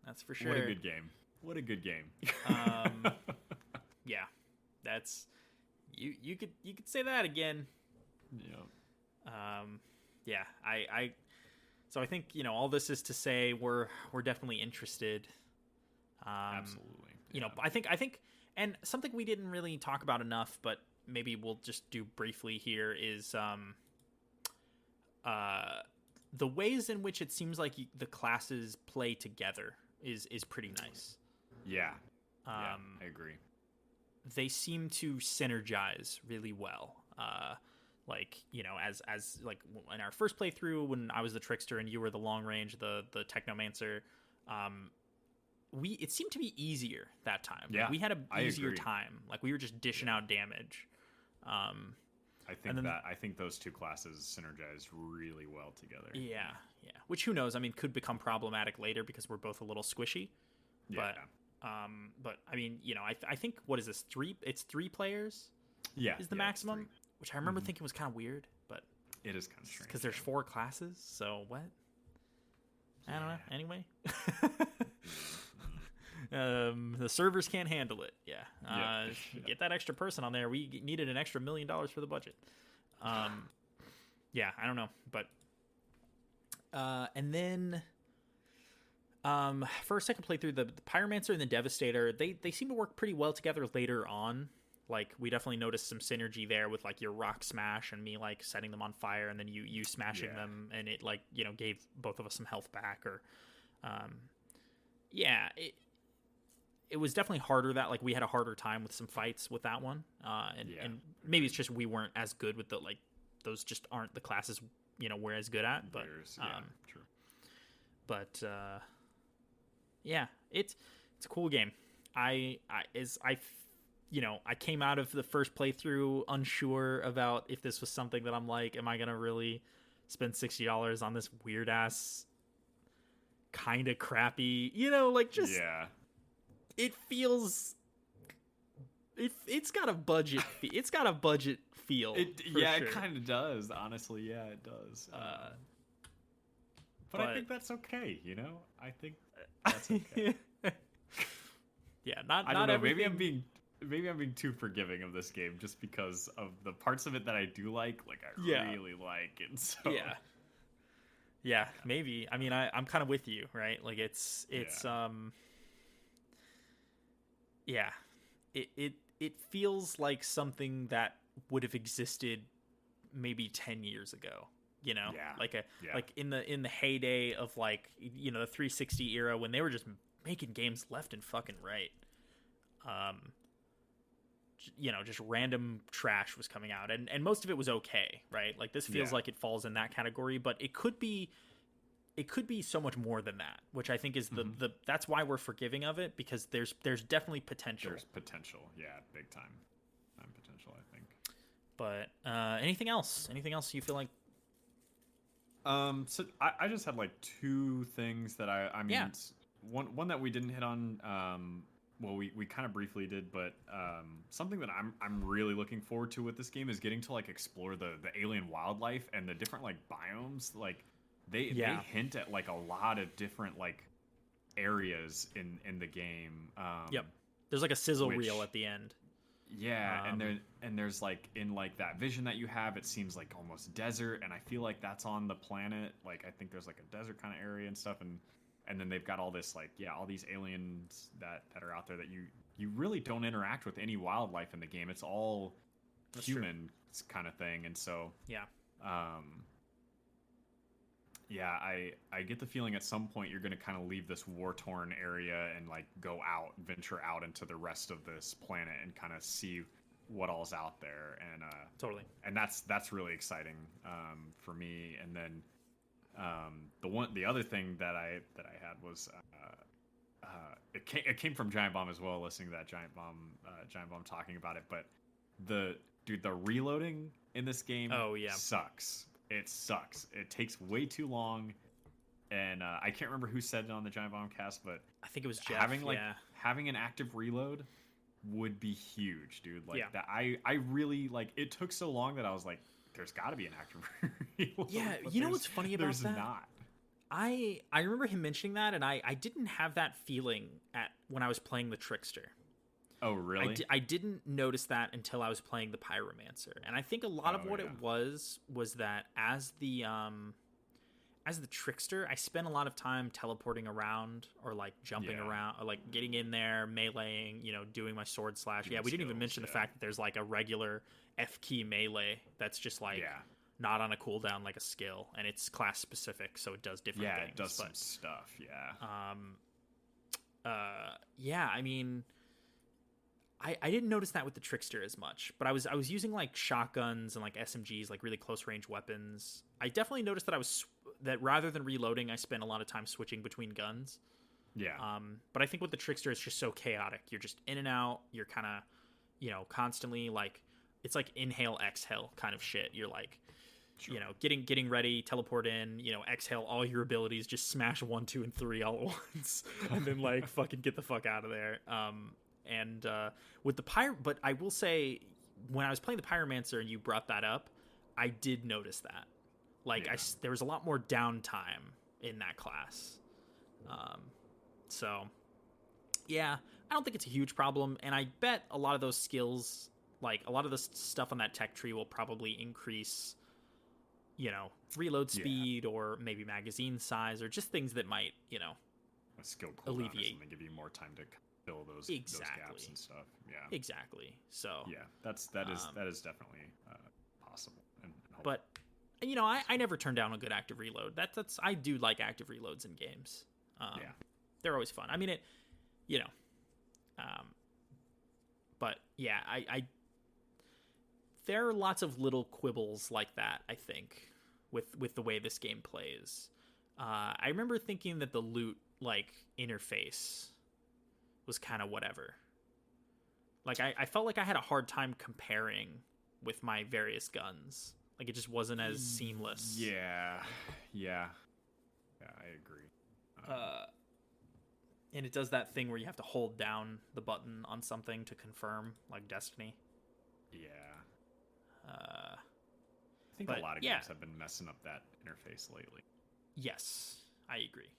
S1: That's for sure.
S3: What a good game.
S1: That's you could say that again. So I think, all this is to say we're definitely interested.
S3: Absolutely.
S1: I think, and something we didn't really talk about enough, but maybe we'll just do briefly here, is the ways in which it seems like the classes play together is pretty nice.
S3: I agree.
S1: They seem to synergize really well. Like, as like in our first playthrough, when I was the trickster and you were the long range, the technomancer, it seemed to be easier that time. Like, we had a easier time. Like, we were just dishing out damage.
S3: I think those two classes synergize really well together.
S1: Yeah. Which, who knows? I mean, could become problematic later because we're both a little squishy. But I mean, I think, what is this? It's 3 players. Is the maximum. Which I remember thinking was kind of weird, but
S3: it is kind of strange
S1: because there's 4 classes. So what? I don't know. Anyway, the servers can't handle it. Get that extra person on there. We needed an extra $1 million for the budget. I don't know, but and then for a second playthrough, the Pyromancer and the Devastator, they seem to work pretty well together later on. Like, we definitely noticed some synergy there with, like, your rock smash and me, like, setting them on fire and then you smashing them, and it, like, you know, gave both of us some health back. Or it was definitely harder. That, like, we had a harder time with some fights with that one, and maybe it's just we weren't as good with the, like, those just aren't the classes, you know, we're as good at. But
S3: true.
S1: But yeah, it's a cool game. I came out of the first playthrough unsure about if this was something that I'm like, am I gonna really spend $60 on this weird ass kind of crappy, you know, like, just it feels it's got a budget it's got a budget feel.
S3: Sure. It kind of does, honestly. Yeah, it does. But I think that's okay, you know? I think that's okay.
S1: Yeah, not
S3: I don't know,
S1: everything.
S3: maybe I'm being too forgiving of this game just because of the parts of it that I do like I really like. And so
S1: yeah, maybe. I mean, I'm kind of with you, right? Like, it's it feels like something that would have existed maybe 10 years ago, you know? Like in the heyday of, like, you know, the 360 era, when they were just making games left and fucking right. You know, just random trash was coming out, and most of it was okay, right? Like, this feels like it falls in that category, but it could be so much more than that, which I think is the that's why we're forgiving of it, because there's definitely potential.
S3: There's potential, big time potential, I think.
S1: But anything else you feel like?
S3: So I just had, like, two things that I mean, one that we didn't hit on. Well, we kind of briefly did, but something that I'm really looking forward to with this game is getting to, like, explore the alien wildlife and the different, like, biomes. Like, they hint at, like, a lot of different, like, areas in the game.
S1: There's, like, a sizzle reel at the end.
S3: And there's, like, in, like, that vision that you have, it seems like almost desert, and I feel like that's on the planet. Like, I think there's, like, a desert kind of area and stuff, and then they've got all this, like, all these aliens that are out there that you really don't interact with any wildlife in the game. It's all human kind of thing. And so I get the feeling at some point you're going to kind of leave this war-torn area and, like, venture out into the rest of this planet and kind of see what all's out there. And
S1: totally.
S3: And that's really exciting for me. And then the other thing that I had was it came from Giant Bomb as well, listening to that Giant Bomb talking about it. But the reloading in this game sucks. It sucks. It takes way too long, and I can't remember who said it on the Giant Bomb cast, but
S1: I think it was Jeff.
S3: Having an active reload would be huge, dude. Like, that I really, like, it took so long that I was like, there's got to be an active reload.
S1: Yeah, you know what's funny about that?
S3: There's not.
S1: I remember him mentioning that, and I didn't have that feeling when I was playing the Trickster.
S3: Oh, really?
S1: I didn't notice that until I was playing the Pyromancer, and I think a lot of what it was that as the Trickster, I spent a lot of time teleporting around or, like, jumping around, or, like, getting in there, meleeing, you know, doing my sword slash. We didn't even mention the fact that there's, like, a regular F key melee that's just, like, not on a cooldown like a skill, and it's class specific, so it does different things.
S3: It does some stuff.
S1: I mean, I didn't notice that with the Trickster as much, but I was using, like, shotguns and, like, SMGs, like, really close range weapons. I definitely noticed that that rather than reloading, I spent a lot of time switching between guns. But I think with the Trickster, it's just so chaotic. You're just in and out. You're kind of, you know, constantly, like, it's like inhale, exhale kind of shit. You're like, you know, getting ready, teleport in, you know, exhale all your abilities, just smash 1, 2, and 3 all at once, and then, like, fucking get the fuck out of there. And with the but I will say, when I was playing the Pyromancer and you brought that up, I did notice that. Like, there was a lot more downtime in that class. So, yeah, I don't think it's a huge problem, and I bet a lot of those skills, like, a lot of the stuff on that tech tree will probably increase, you know, reload speed or maybe magazine size or just things that might, you know,
S3: a skill
S1: alleviate.
S3: And give you more time to fill those gaps and stuff. Yeah,
S1: exactly. So
S3: yeah, that is definitely possible.
S1: But you know, I never turn down a good active reload. That's I do like active reloads in games. They're always fun. I mean, but yeah, I there are lots of little quibbles like that, I think, with the way this game plays. I remember thinking that the loot interface was kind of whatever. Like I felt like I had a hard time comparing with my various guns. Like it just wasn't as seamless.
S3: Yeah, I agree.
S1: And it does that thing where you have to hold down the button on something to confirm, like Destiny.
S3: Yeah. I think a lot of games have been messing up that interface lately.
S1: Yes, I agree.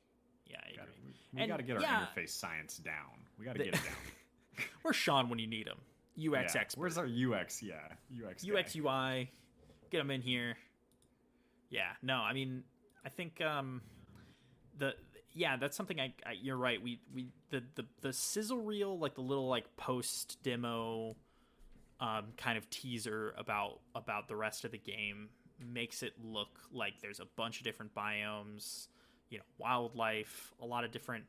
S1: Yeah, I agree.
S3: We got to get our interface science down. We got to get it down.
S1: Where's Sean when you need him? UX expert.
S3: Where's our UX? Yeah,
S1: UX UI. Get him in here. Yeah, no, I mean, I think that's something I you're right. The sizzle reel, like the little post demo kind of teaser about the rest of the game makes it look like there's a bunch of different biomes, wildlife, a lot of different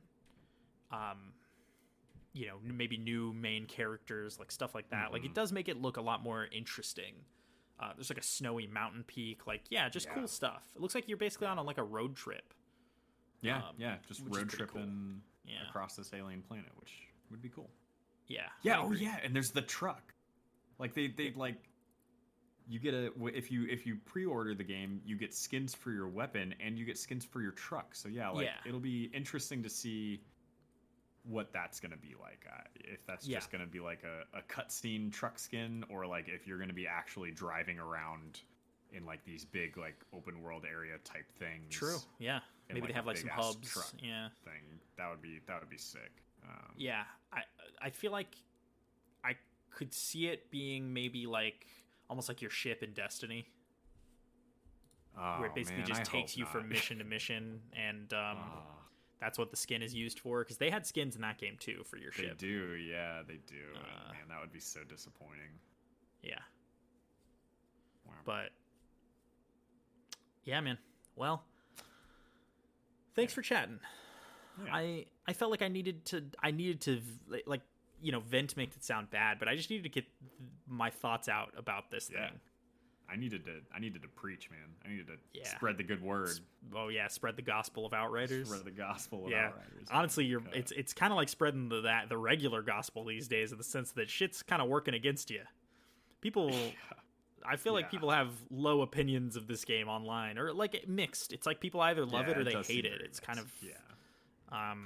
S1: maybe new main characters, like stuff like that. Mm-hmm. Like it does make it look a lot more interesting. There's like a snowy mountain peak, cool stuff. It looks like you're basically on a road trip.
S3: Yeah, just road tripping across this alien planet, which would be cool.
S1: Yeah.
S3: Yeah. Oh yeah, and there's the truck. Like they you get if you pre-order the game, you get skins for your weapon and you get skins for your truck. So it'll be interesting to see what that's going to be like. If that's just going to be like a cutscene truck skin, or like if you're going to be actually driving around in like these big open world area type things.
S1: True. Yeah. Maybe they have some hubs. Yeah.
S3: Thing that would be sick.
S1: Yeah. I feel like I could see it being maybe almost like your ship in Destiny. Where it basically just takes you from mission to mission, and that's what the skin is used for, because they had skins in that game too for your ship.
S3: They do, yeah, they do. Man, that would be so disappointing.
S1: Yeah. Wow. But yeah, man. Well, thanks for chatting. Yeah. I felt like I needed to vent makes it sound bad, but I just needed to get my thoughts out about this thing. I needed to preach, man. I needed to spread the good word. Spread the gospel of Outriders. Spread the gospel of Outriders. Honestly, it's kind of like spreading the regular gospel these days, in the sense that shit's kind of working against you. People, I feel like people have low opinions of this game online, or mixed. It's like people either love it or they hate it. It's kind of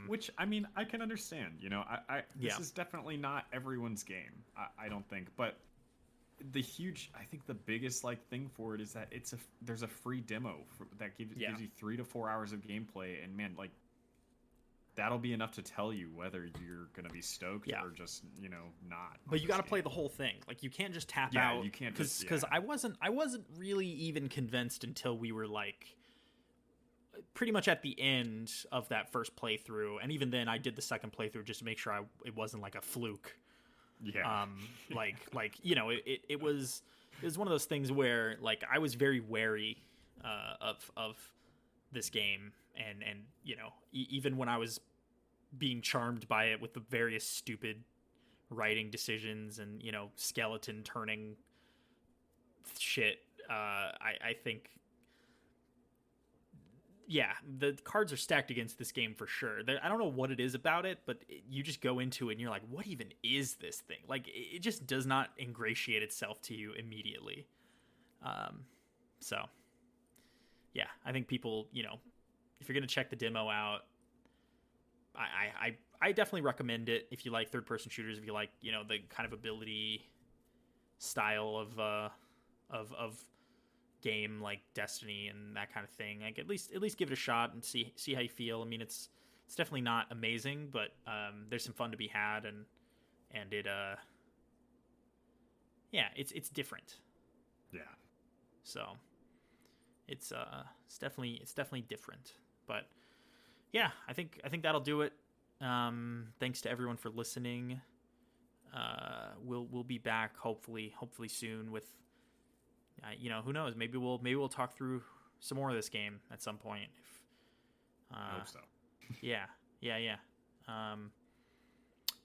S1: which, I mean, I can understand. This is definitely not everyone's game. I don't think, but I think the biggest thing for it is that there's a free demo that gives you 3 to 4 hours of gameplay, and man, that'll be enough to tell you whether you're gonna be stoked or just not. But you got to play the whole thing. You can't just tap out. You can't, because I wasn't really even convinced until we were pretty much at the end of that first playthrough, and even then I did the second playthrough just to make sure it wasn't a fluke. It was one of those things where I was very wary of this game, and even when I was being charmed by it with the various stupid writing decisions and skeleton turning shit, I think the cards are stacked against this game for sure. I don't know what it is about it, but you just go into it and you're like, what even is this thing? It just does not ingratiate itself to you immediately. So yeah, I think people, if you're going to check the demo out, I definitely recommend it if you like third-person shooters, if you like, the kind of ability style of game like Destiny and that kind of thing. At least give it a shot and see how you feel. I mean, it's definitely not amazing, but there's some fun to be had, and it it's different. Yeah. So it's definitely different. But yeah, I think that'll do it.
S2: Thanks to everyone for listening. We'll be back hopefully soon with, who knows? Maybe we'll talk through some more of this game at some point.
S3: I hope so.
S2: Yeah.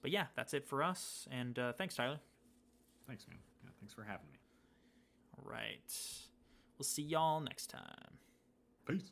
S2: But yeah, that's it for us. And thanks, Tyler.
S3: Thanks, man. Yeah, thanks for having me.
S2: All right. We'll see y'all next time.
S3: Peace.